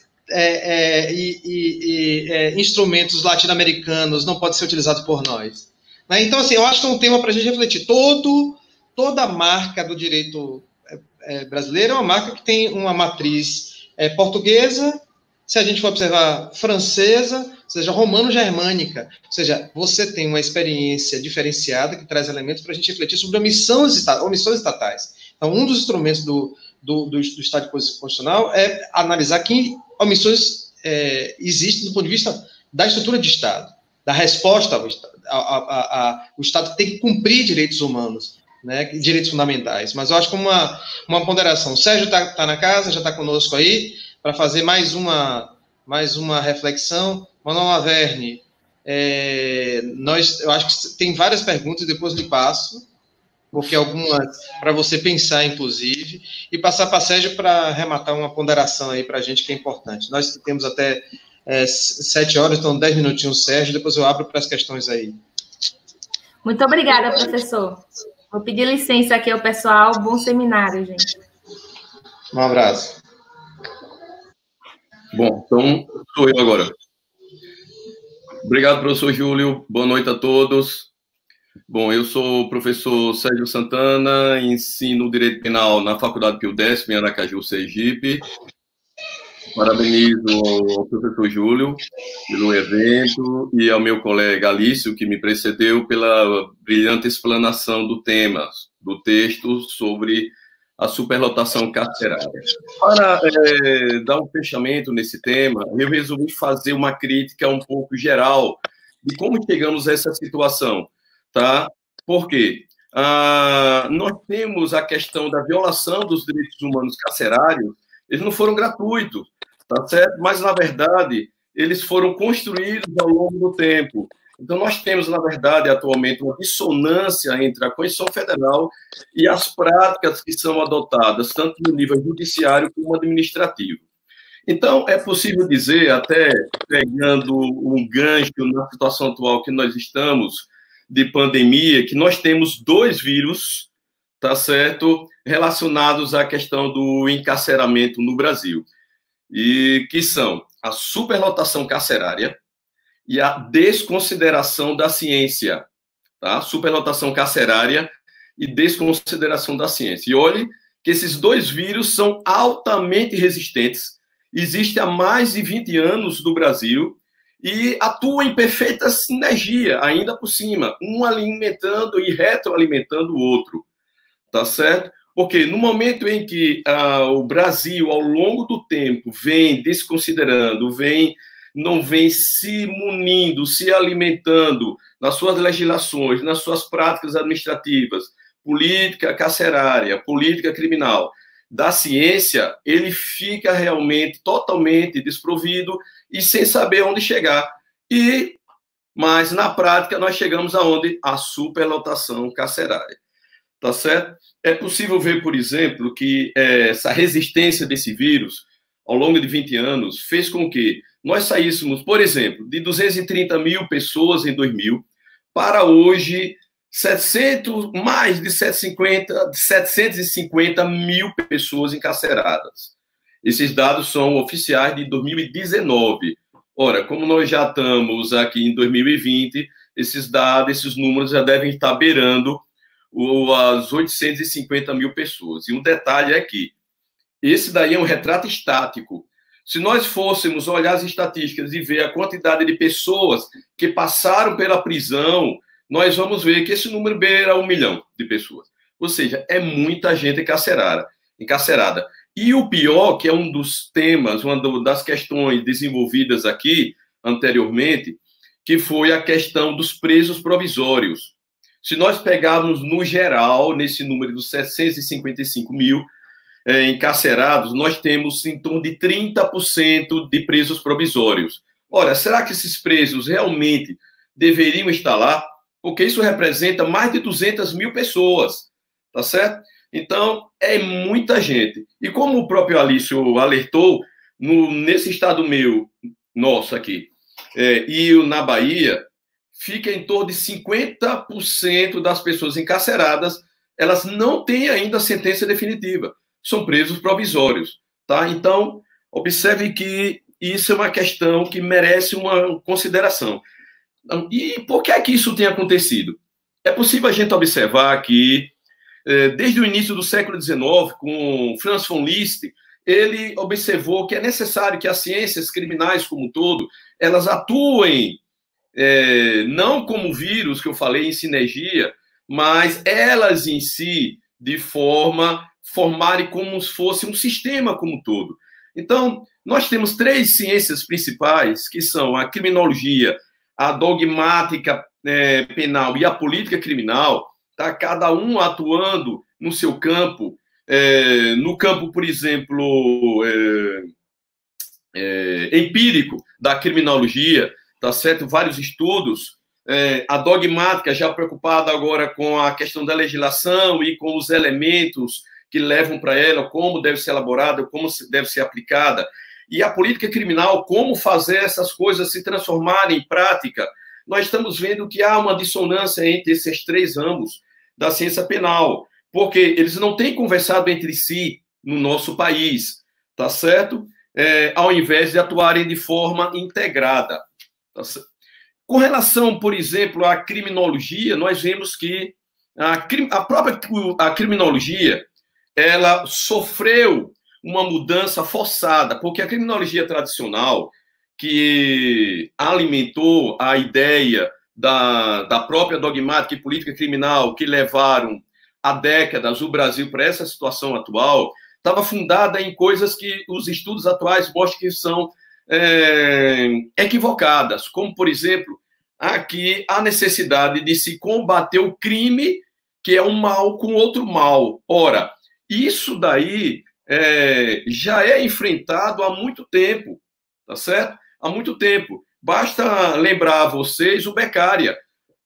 A: instrumentos latino-americanos não podem ser utilizados por nós? Né? Então, assim, eu acho que é um tema para a gente refletir. Toda a marca do direito brasileiro é uma marca que tem uma matriz portuguesa, se a gente for observar francesa, ou seja, romano-germânica. Ou seja, você tem uma experiência diferenciada que traz elementos para a gente refletir sobre omissões estatais. Então, um dos instrumentos do Estado de coisa constitucional é analisar que omissões existem do ponto de vista da estrutura de Estado, da resposta ao Estado. O Estado tem que cumprir direitos humanos, né, direitos fundamentais. Mas eu acho que uma ponderação. O Sérgio está na casa, já está conosco aí, para fazer mais uma reflexão. Manuela Verne, eu acho que tem várias perguntas, depois lhe passo, porque algumas para você pensar, inclusive, e passar para Sérgio para arrematar uma ponderação aí para a gente que é importante. Nós temos até 7 horas, então 10 minutinhos, Sérgio, depois eu abro para as questões aí.
B: Muito obrigada, professor. Vou pedir licença aqui ao pessoal. Bom seminário, gente.
A: Um abraço.
D: Bom, então sou eu agora. Obrigado, professor Júlio. Boa noite a todos. Bom, eu sou o professor Sérgio Santana, ensino Direito Penal na Faculdade Pio X, em Aracaju, Sergipe. Parabenizo ao professor Júlio pelo evento e ao meu colega Alício, que me precedeu, pela brilhante explanação do tema, do texto sobre a superlotação carcerária. Para dar um fechamento nesse tema, eu resolvi fazer uma crítica um pouco geral de como chegamos a essa situação. Tá? Por quê? Nós temos a questão da violação dos direitos humanos carcerários, eles não foram gratuitos, tá certo? Mas, na verdade, eles foram construídos ao longo do tempo. Então, nós temos, na verdade, atualmente, uma dissonância entre a Constituição Federal e as práticas que são adotadas, tanto no nível judiciário como administrativo. Então, é possível dizer, até pegando um gancho na situação atual que nós estamos, de pandemia, que nós temos 2 vírus, tá certo, relacionados à questão do encarceramento no Brasil, e que são a superlotação carcerária e a desconsideração da ciência, tá? Superlotação carcerária e desconsideração da ciência. E olhe que esses 2 vírus são altamente resistentes, existem há mais de 20 anos no Brasil, e atuam em perfeita sinergia, ainda por cima, um alimentando e retroalimentando o outro, tá certo? Porque no momento em que o Brasil, ao longo do tempo, vem desconsiderando, não vem se munindo, se alimentando nas suas legislações, nas suas práticas administrativas, política carcerária, política criminal, da ciência, ele fica realmente totalmente desprovido e sem saber onde chegar. Mas, na prática, nós chegamos aonde? A superlotação carcerária. Tá certo? É possível ver, por exemplo, que essa resistência desse vírus, ao longo de 20 anos, fez com que nós saíssemos, por exemplo, de 230 mil pessoas em 2000 para hoje mais de 750 mil pessoas encarceradas. Esses dados são oficiais de 2019. Ora, como nós já estamos aqui em 2020, esses dados, esses números já devem estar beirando as 850 mil pessoas. E um detalhe é que esse daí é um retrato estático. Se nós fôssemos olhar as estatísticas e ver a quantidade de pessoas que passaram pela prisão, nós vamos ver que esse número beira 1 milhão de pessoas. Ou seja, é muita gente encarcerada. E o pior, que é um dos temas, uma das questões desenvolvidas aqui anteriormente, que foi a questão dos presos provisórios. Se nós pegarmos no geral, nesse número dos 755 mil encarcerados, nós temos em torno de 30% de presos provisórios. Ora, será que esses presos realmente deveriam estar lá? Porque isso representa mais de 200 mil pessoas, tá certo? Então, é muita gente. E como o próprio Alício alertou, nesse estado nosso aqui, e na Bahia, fica em torno de 50% das pessoas encarceradas, elas não têm ainda sentença definitiva, são presos provisórios, tá? Então, observe que isso é uma questão que merece uma consideração. E por que é que isso tem acontecido? É possível a gente observar que, desde o início do século XIX, com Franz von Liszt, ele observou que é necessário que as ciências criminais como um todo, elas atuem, não como vírus, que eu falei, em sinergia, mas elas em si, de forma, formarem como se fosse um sistema como um todo. Então, nós temos 3 ciências principais, que são a criminologia, a dogmática penal e a política criminal, tá? Cada um atuando no seu campo. No campo, por exemplo, empírico da criminologia, tá certo? Vários estudos. A dogmática já preocupada agora com a questão da legislação e com os elementos que levam para ela, como deve ser elaborada, como deve ser aplicada. E a política criminal, como fazer essas coisas se transformarem em prática. Nós estamos vendo que há uma dissonância entre esses 3 ramos da ciência penal, porque eles não têm conversado entre si no nosso país, tá certo? Ao invés de atuarem de forma integrada. Tá certo? Com relação, por exemplo, à criminologia, nós vemos que a própria criminologia, ela sofreu uma mudança forçada, porque a criminologia tradicional, que alimentou a ideia da própria dogmática e política criminal, que levaram há décadas o Brasil para essa situação atual, estava fundada em coisas que os estudos atuais mostram que são equivocadas, como, por exemplo, aqui a necessidade de se combater o crime, que é um mal com outro mal. Ora, isso daí já é enfrentado há muito tempo, tá certo? Há muito tempo. Basta lembrar a vocês o Beccaria,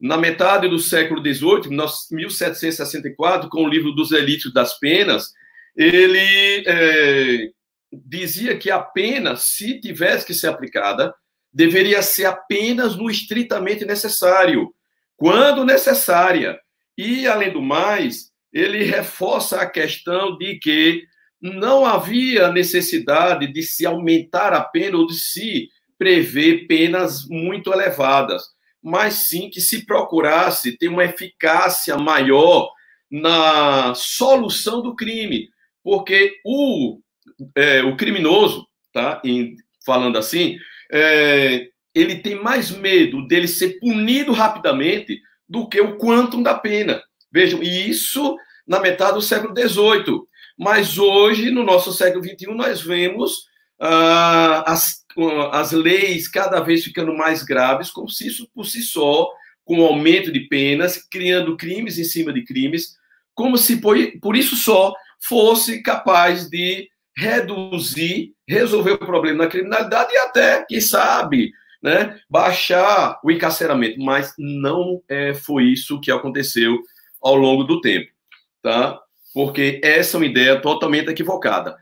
D: na metade do século XVIII, 1764, com o livro dos Delitos das Penas, ele dizia que a pena, se tivesse que ser aplicada, deveria ser apenas no estritamente necessário, quando necessária. E, além do mais, ele reforça a questão de que não havia necessidade de se aumentar a pena ou de se prever penas muito elevadas, mas sim que se procurasse ter uma eficácia maior na solução do crime, porque o criminoso, tá? Falando assim, ele tem mais medo dele ser punido rapidamente do que o quantum da pena. Vejam, e isso na metade do século XVIII. Mas hoje, no nosso século XXI, nós vemos as leis cada vez ficando mais graves, como se isso por si só, com o aumento de penas, criando crimes em cima de crimes, como se por isso só fosse capaz de resolver o problema da criminalidade e até, quem sabe, né, baixar o encarceramento. Mas não foi isso que aconteceu ao longo do tempo, tá? Porque essa é uma ideia totalmente equivocada.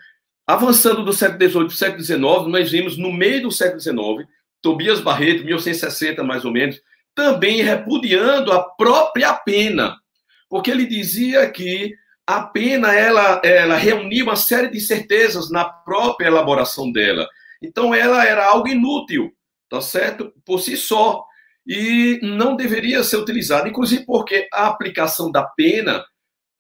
D: Avançando do século XVIII para o século XIX, nós vimos no meio do século XIX, Tobias Barreto, 1860 mais ou menos, também repudiando a própria pena, porque ele dizia que a pena ela reunia uma série de certezas na própria elaboração dela. Então, ela era algo inútil, tá certo? Por si só. E não deveria ser utilizada, inclusive porque a aplicação da pena,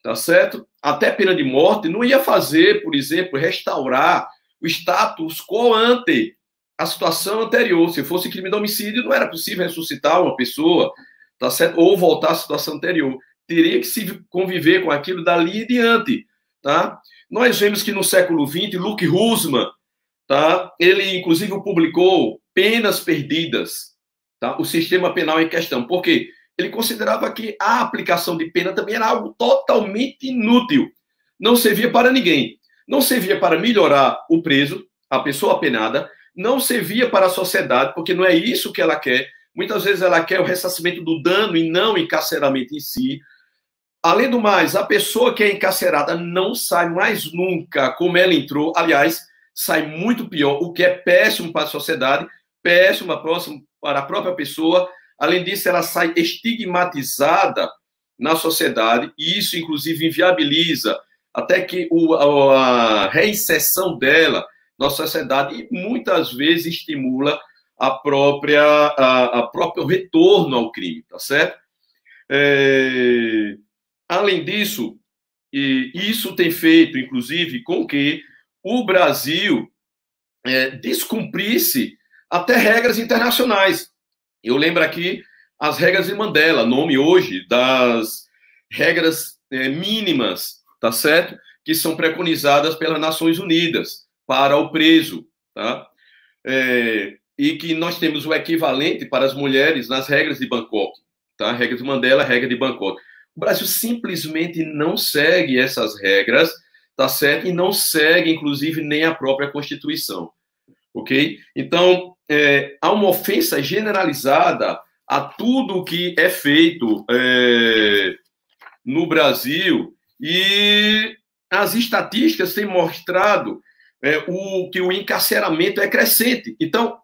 D: tá certo? Até pena de morte, não ia fazer, por exemplo, restaurar o status quo ante a situação anterior. Se fosse crime de homicídio, não era possível ressuscitar uma pessoa, tá certo? Ou voltar à situação anterior. Teria que se conviver com aquilo dali em diante, tá? Nós vemos que no século XX, Luke Husman, tá? Ele, inclusive, publicou Penas Perdidas, tá? O sistema penal em questão. Por quê? Ele considerava que a aplicação de pena também era algo totalmente inútil. Não servia para ninguém. Não servia para melhorar o preso, a pessoa penada, não servia para a sociedade, porque não é isso que ela quer. Muitas vezes ela quer o ressarcimento do dano e não o encarceramento em si. Além do mais, a pessoa que é encarcerada não sai mais nunca como ela entrou. Aliás, sai muito pior, o que é péssimo para a sociedade, péssimo para a própria pessoa. Além disso, ela sai estigmatizada na sociedade, e isso, inclusive, inviabiliza até que a reinserção dela na sociedade, e muitas vezes estimula a próprio retorno ao crime, tá certo? Além disso, isso tem feito, inclusive, com que o Brasil descumprisse até regras internacionais. Eu lembro aqui as regras de Mandela, nome hoje das regras mínimas, tá certo? Que são preconizadas pelas Nações Unidas para o preso, tá? E que nós temos o equivalente para as mulheres nas regras de Bangkok, tá? Regra de Mandela, regra de Bangkok. O Brasil simplesmente não segue essas regras, tá certo? E não segue, inclusive, nem a própria Constituição, ok? Então, há uma ofensa generalizada a tudo que é feito no Brasil, e as estatísticas têm mostrado que o encarceramento é crescente. Então,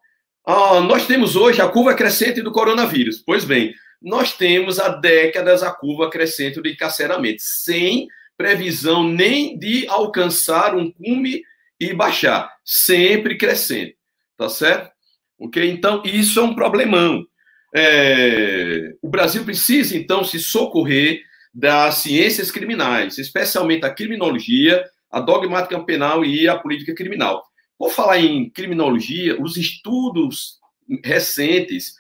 D: nós temos hoje a curva crescente do coronavírus. Pois bem, nós temos há décadas a curva crescente do encarceramento, sem previsão nem de alcançar um cume e baixar, sempre crescendo, tá certo? Ok? Então, isso é um problemão. O Brasil precisa, então, se socorrer das ciências criminais, especialmente a criminologia, a dogmática penal e a política criminal. Por falar em criminologia, os estudos recentes,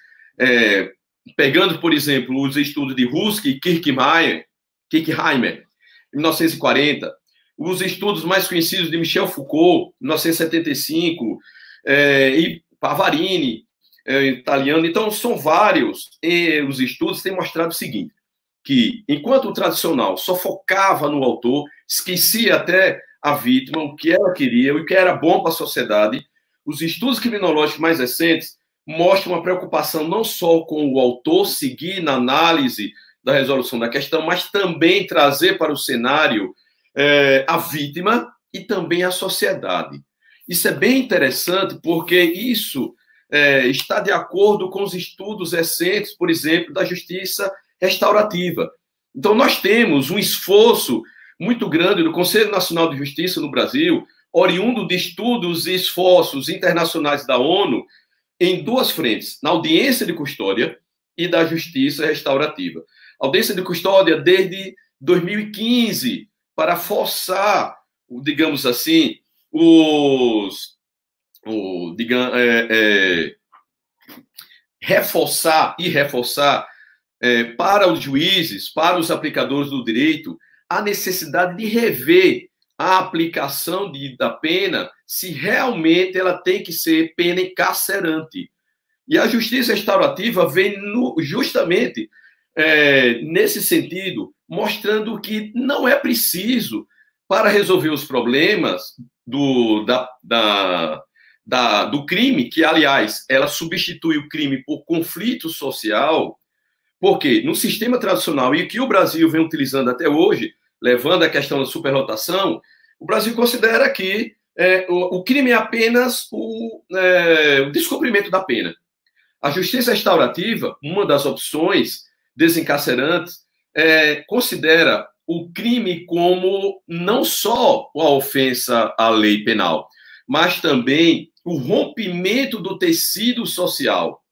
D: pegando, por exemplo, os estudos de Rusk e Kirchheimer, em 1940, os estudos mais conhecidos de Michel Foucault, em 1975, e Pavarini, italiano. Então, são vários. E os estudos têm mostrado o seguinte, que enquanto o tradicional só focava no autor, esquecia até a vítima, o que ela queria, o que era bom para a sociedade, os estudos criminológicos mais recentes mostram uma preocupação não só com o autor seguir na análise da resolução da questão, mas também trazer para o cenário a vítima e também a sociedade. Isso é bem interessante, porque isso está de acordo com os estudos recentes, por exemplo, da justiça restaurativa. Então, nós temos um esforço muito grande do Conselho Nacional de Justiça no Brasil, oriundo de estudos e esforços internacionais da ONU, em duas frentes, na audiência de custódia e da justiça restaurativa. Audiência de custódia desde 2015, para forçar, digamos assim, reforçar para os juízes, para os aplicadores do direito, a necessidade de rever a aplicação da pena, se realmente ela tem que ser pena encarcerante. E a justiça restaurativa vem justamente nesse sentido, mostrando que não é preciso, para resolver os problemas do crime, que, aliás, ela substitui o crime por conflito social, porque no sistema tradicional, e que o Brasil vem utilizando até hoje, levando a questão da superlotação, o Brasil considera que o crime é apenas o descumprimento da pena. A justiça restaurativa, uma das opções desencarcerantes, considera o crime como não só a ofensa à lei penal, mas também o rompimento do tecido social,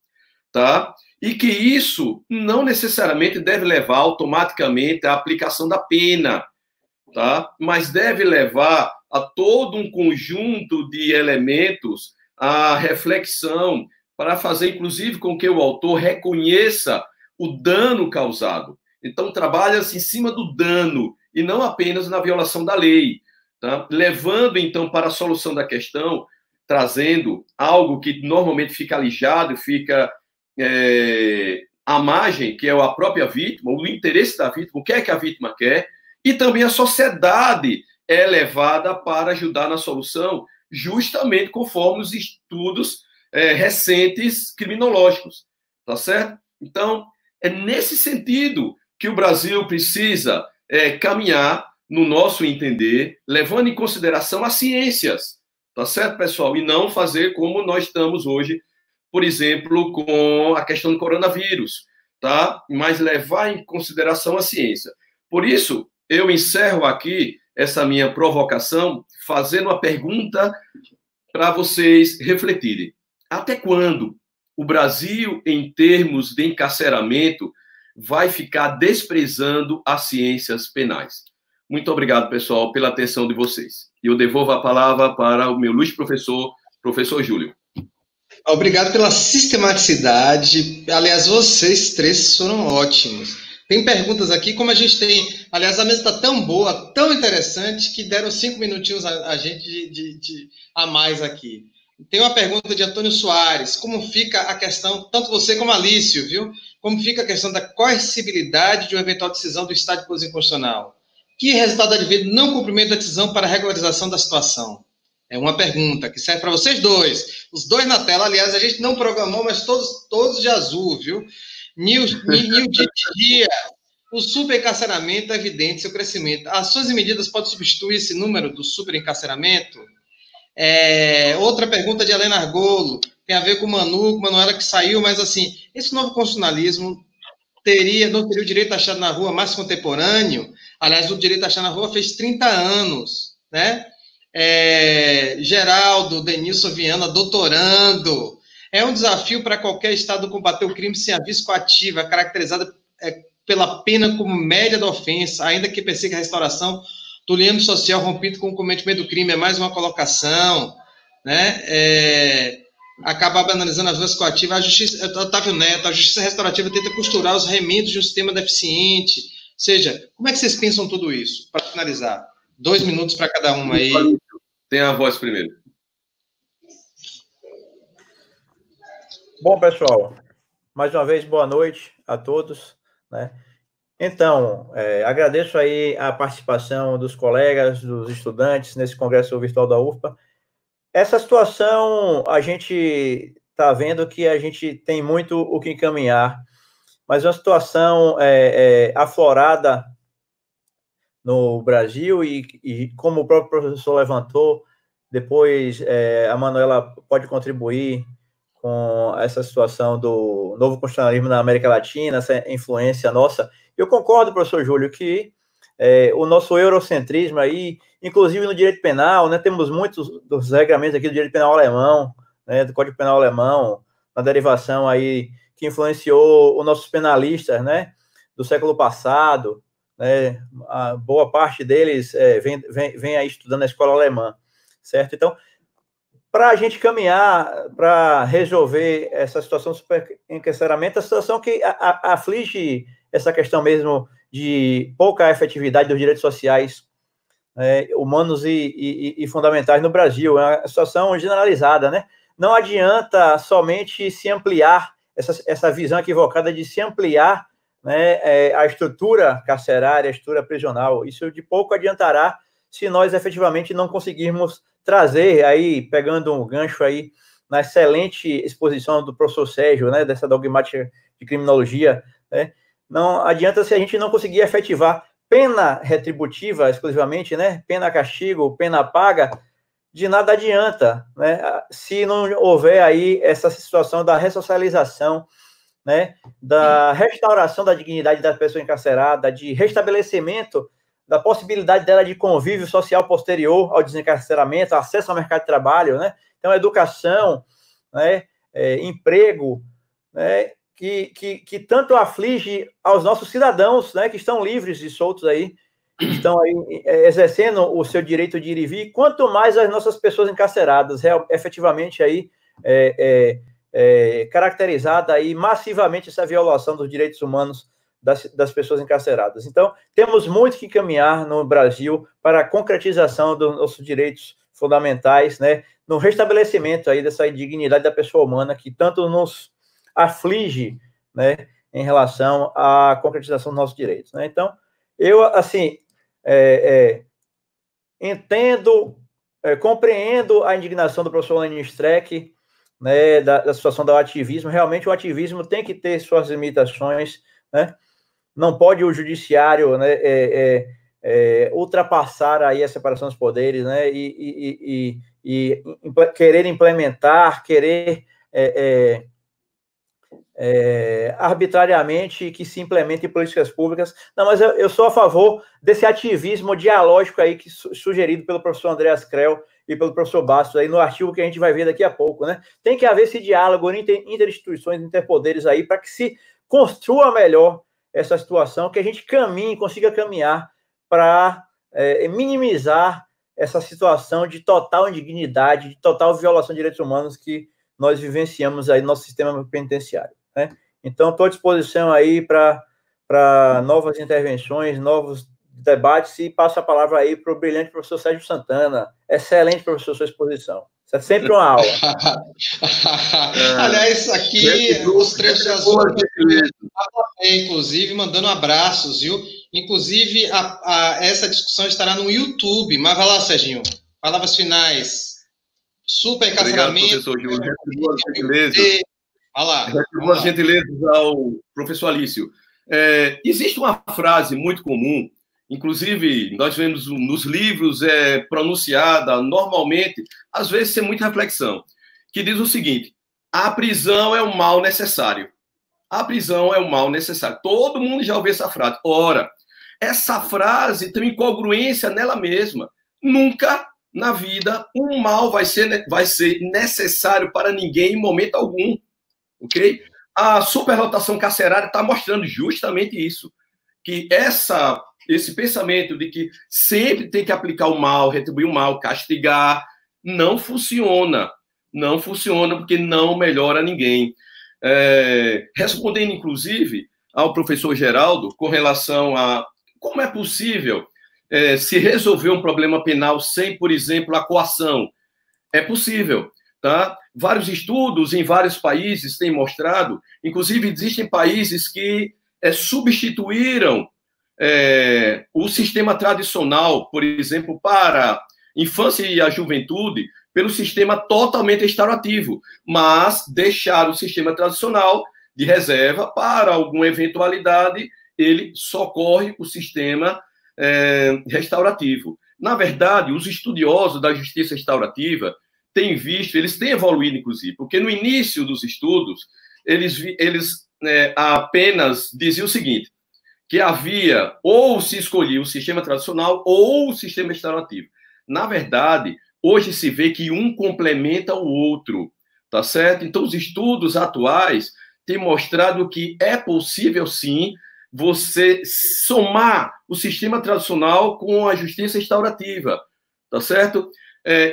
D: tá? E que isso não necessariamente deve levar automaticamente à aplicação da pena, tá? Mas deve levar a todo um conjunto de elementos, a reflexão, para fazer, inclusive, com que o autor reconheça o dano causado. Então, trabalha-se em cima do dano, e não apenas na violação da lei, tá? Levando, então, para a solução da questão, trazendo algo que normalmente fica alijado, fica à margem, que é a própria vítima, o interesse da vítima, o que é que a vítima quer, e também a sociedade é levada para ajudar na solução, justamente conforme os estudos recentes criminológicos, tá certo? Então, é nesse sentido que o Brasil precisa caminhar, no nosso entender, levando em consideração as ciências, tá certo, pessoal? E não fazer como nós estamos hoje, por exemplo, com a questão do coronavírus, tá? Mas levar em consideração a ciência. Por isso, eu encerro aqui essa minha provocação fazendo uma pergunta para vocês refletirem. Até quando o Brasil, em termos de encarceramento, vai ficar desprezando as ciências penais? Muito obrigado, pessoal, pela atenção de vocês. E eu devolvo a palavra para o meu ilustre professor Júlio.
A: Obrigado pela sistematicidade. Aliás, vocês três foram ótimos. Tem perguntas aqui, como a gente tem... Aliás, a mesa está tão boa, tão interessante, que deram 5 minutinhos a gente a mais aqui. Tem uma pergunta de Antônio Soares. Como fica a questão, tanto você como Alício, viu? Como fica a questão da coercibilidade de uma eventual decisão do Estado de posição constitucional? Que resultado advém não cumprimento da decisão para a regularização da situação? É uma pergunta que serve para vocês dois. Os dois na tela, aliás, a gente não programou, mas todos de azul, viu? Nil Dia, o superencarceramento é evidente seu crescimento. Ações e medidas podem substituir esse número do superencarceramento? Outra pergunta de Helena Argolo, tem a ver com o Manuela que saiu, mas assim, esse novo constitucionalismo não teria o direito achado na rua mais contemporâneo? Aliás, o direito achado na rua fez 30 anos, né? Geraldo, Denilson Viana, doutorando. É um desafio para qualquer Estado combater o crime sem aviso coativa, caracterizada pela pena como média da ofensa, ainda que persiga a restauração do limiar social rompido com o cometimento do crime. É mais uma colocação, né? Acabar banalizando as vias coativas. A justiça, Otávio Neto, a justiça restaurativa tenta costurar os remendos de um sistema deficiente. Ou seja, como é que vocês pensam tudo isso? Para finalizar, 2 minutos para cada um aí.
D: Tem a voz primeiro.
C: Bom, pessoal, mais uma vez, boa noite a todos, né? Então, agradeço aí a participação dos colegas, dos estudantes nesse congresso virtual da UFPA. Essa situação, a gente está vendo que a gente tem muito o que encaminhar, mas é uma situação aflorada no Brasil e como o próprio professor levantou, depois a Manuela pode contribuir com essa situação do novo constitucionalismo na América Latina, essa influência nossa. Eu concordo, professor Júlio, que o nosso eurocentrismo aí, inclusive no direito penal, né, temos muitos dos regramentos aqui do direito penal alemão, né, do Código Penal alemão, na derivação aí que influenciou os nossos penalistas, né, do século passado, né, a boa parte deles vem aí estudando na escola alemã, certo? Então, para a gente caminhar, para resolver essa situação de superencarceramento, a situação que aflige essa questão mesmo de pouca efetividade dos direitos sociais humanos e fundamentais no Brasil. É uma situação generalizada, né? Não adianta somente se ampliar, essa visão equivocada de se ampliar, né, a estrutura carcerária, a estrutura prisional. Isso de pouco adiantará se nós efetivamente não conseguirmos trazer aí, pegando um gancho aí, na excelente exposição do professor Sérgio, né, dessa dogmática de criminologia, né, não adianta se a gente não conseguir efetivar pena retributiva exclusivamente, né, pena castigo, pena paga, de nada adianta, né, se não houver aí essa situação da ressocialização, né, da restauração da dignidade da pessoa encarcerada, de restabelecimento da possibilidade dela de convívio social posterior ao desencarceramento, acesso ao mercado de trabalho, né? Então, educação, né, emprego, né, que tanto aflige aos nossos cidadãos, né, que estão livres e soltos aí, estão aí exercendo o seu direito de ir e vir, quanto mais as nossas pessoas encarceradas, efetivamente aí, caracterizada aí massivamente essa violação dos direitos humanos das pessoas encarceradas. Então, temos muito que caminhar no Brasil para a concretização dos nossos direitos fundamentais, né, no restabelecimento aí dessa dignidade da pessoa humana que tanto nos aflige, né, em relação à concretização dos nossos direitos, né? Então, eu, assim, entendo, compreendo a indignação do professor Lênin Streck, né, da situação do ativismo. Realmente, o ativismo tem que ter suas limitações, né? Não pode o judiciário, né, ultrapassar aí a separação dos poderes, né, e querer implementar, querer arbitrariamente que se implementem políticas públicas. Não, mas eu sou a favor desse ativismo dialógico aí que sugerido pelo professor Andreas Krell e pelo professor Bastos aí no artigo que a gente vai ver daqui a pouco, né? Tem que haver esse diálogo interinstituições, interpoderes aí para que se construa melhor essa situação, que a gente consiga caminhar para minimizar essa situação de total indignidade, de total violação de direitos humanos que nós vivenciamos aí no nosso sistema penitenciário, né? Então, estou à disposição aí para novas intervenções, novos debates, e passo a palavra aí para o brilhante professor Sérgio Santana. Excelente, professor, sua exposição. Isso é sempre uma aula.
A: Aliás, aqui, os trechos azul, inclusive, mandando abraços, viu? Inclusive, essa discussão estará no YouTube. Mas vai lá, Serginho. Palavras finais. Super encarceramento.
D: Obrigado, professor Júlio. Boas gentilezas ao professor Alício. Existe uma frase muito comum, inclusive nós vemos nos livros pronunciada normalmente, às vezes sem muita reflexão, que diz o seguinte: a prisão é um mal necessário. A prisão é um mal necessário. Todo mundo já ouviu essa frase. Ora, essa frase tem incongruência nela mesma. Nunca na vida um mal vai ser necessário para ninguém em momento algum. Ok? A superlotação carcerária está mostrando justamente isso, que esse pensamento de que sempre tem que aplicar o mal, retribuir o mal, castigar, não funciona. Não funciona porque não melhora ninguém. Respondendo, inclusive, ao professor Geraldo, com relação a como é possível se resolver um problema penal sem, por exemplo, a coação. É possível, tá? Vários estudos em vários países têm mostrado, inclusive existem países que substituíram o sistema tradicional, por exemplo, para a infância e a juventude, pelo sistema totalmente restaurativo, mas deixaram o sistema tradicional de reserva para alguma eventualidade, ele socorre o sistema restaurativo. Na verdade, os estudiosos da justiça restaurativa têm visto, eles têm evoluído, inclusive, porque no início dos estudos, eles apenas diziam o seguinte, que havia, ou se escolhia o sistema tradicional, ou o sistema restaurativo. Na verdade, hoje se vê que um complementa o outro, tá certo? Então, os estudos atuais têm mostrado que é possível, sim, você somar o sistema tradicional com a justiça restaurativa, tá certo?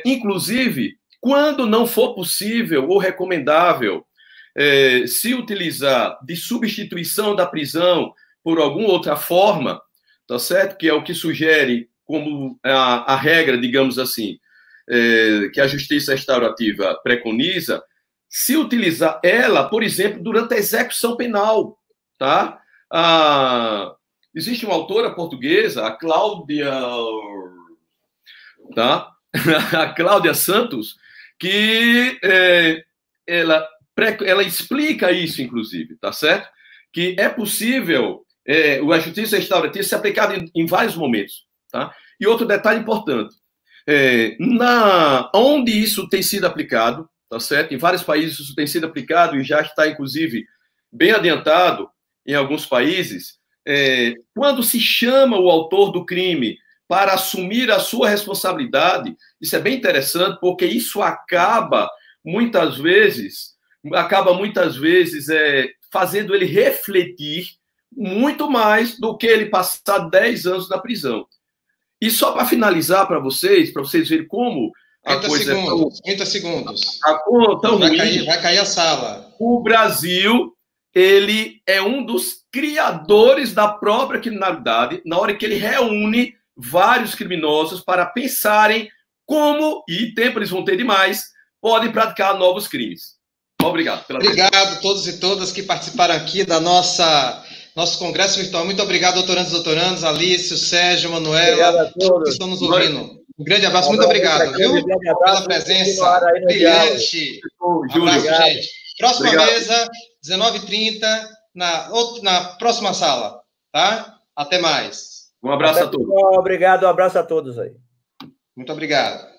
D: Inclusive, quando não for possível ou recomendável se utilizar de substituição da prisão por alguma outra forma, tá certo? Que é o que sugere como a regra, digamos assim, que a justiça restaurativa preconiza, se utilizar ela, por exemplo, durante a execução penal, tá? Existe uma autora portuguesa, a Cláudia, tá? A Cláudia Santos, que ela explica isso, inclusive, tá certo? Que é possível a justiça restaurativa ser aplicada em vários momentos, tá? E outro detalhe importante, Onde isso tem sido aplicado, tá certo? Em vários países isso tem sido aplicado e já está, inclusive, bem adiantado em alguns países. Quando se chama o autor do crime para assumir a sua responsabilidade, isso é bem interessante, porque isso acaba muitas vezes fazendo ele refletir muito mais do que ele passar 10 anos na prisão. E só para finalizar para vocês verem como a coisa é tão...
A: 30 segundos.
D: Vai
A: cair a sala.
D: O Brasil, ele é um dos criadores da própria criminalidade, na hora que ele reúne vários criminosos para pensarem como, e tempo eles vão ter demais, podem praticar novos crimes. Obrigado.
A: Obrigado a todos e todas que participaram aqui da nosso congresso virtual. Muito obrigado, doutorandos e doutorandos, Alício, Sérgio, Manuela, todos que estão nos ouvindo. Um grande abraço, muito obrigado, viu? Pela presença brilhante. Abraço, gente. Próxima mesa, 19h30, na próxima sala, tá? Até mais.
D: Um abraço a todos.
E: Obrigado, um abraço a todos aí.
A: Muito obrigado.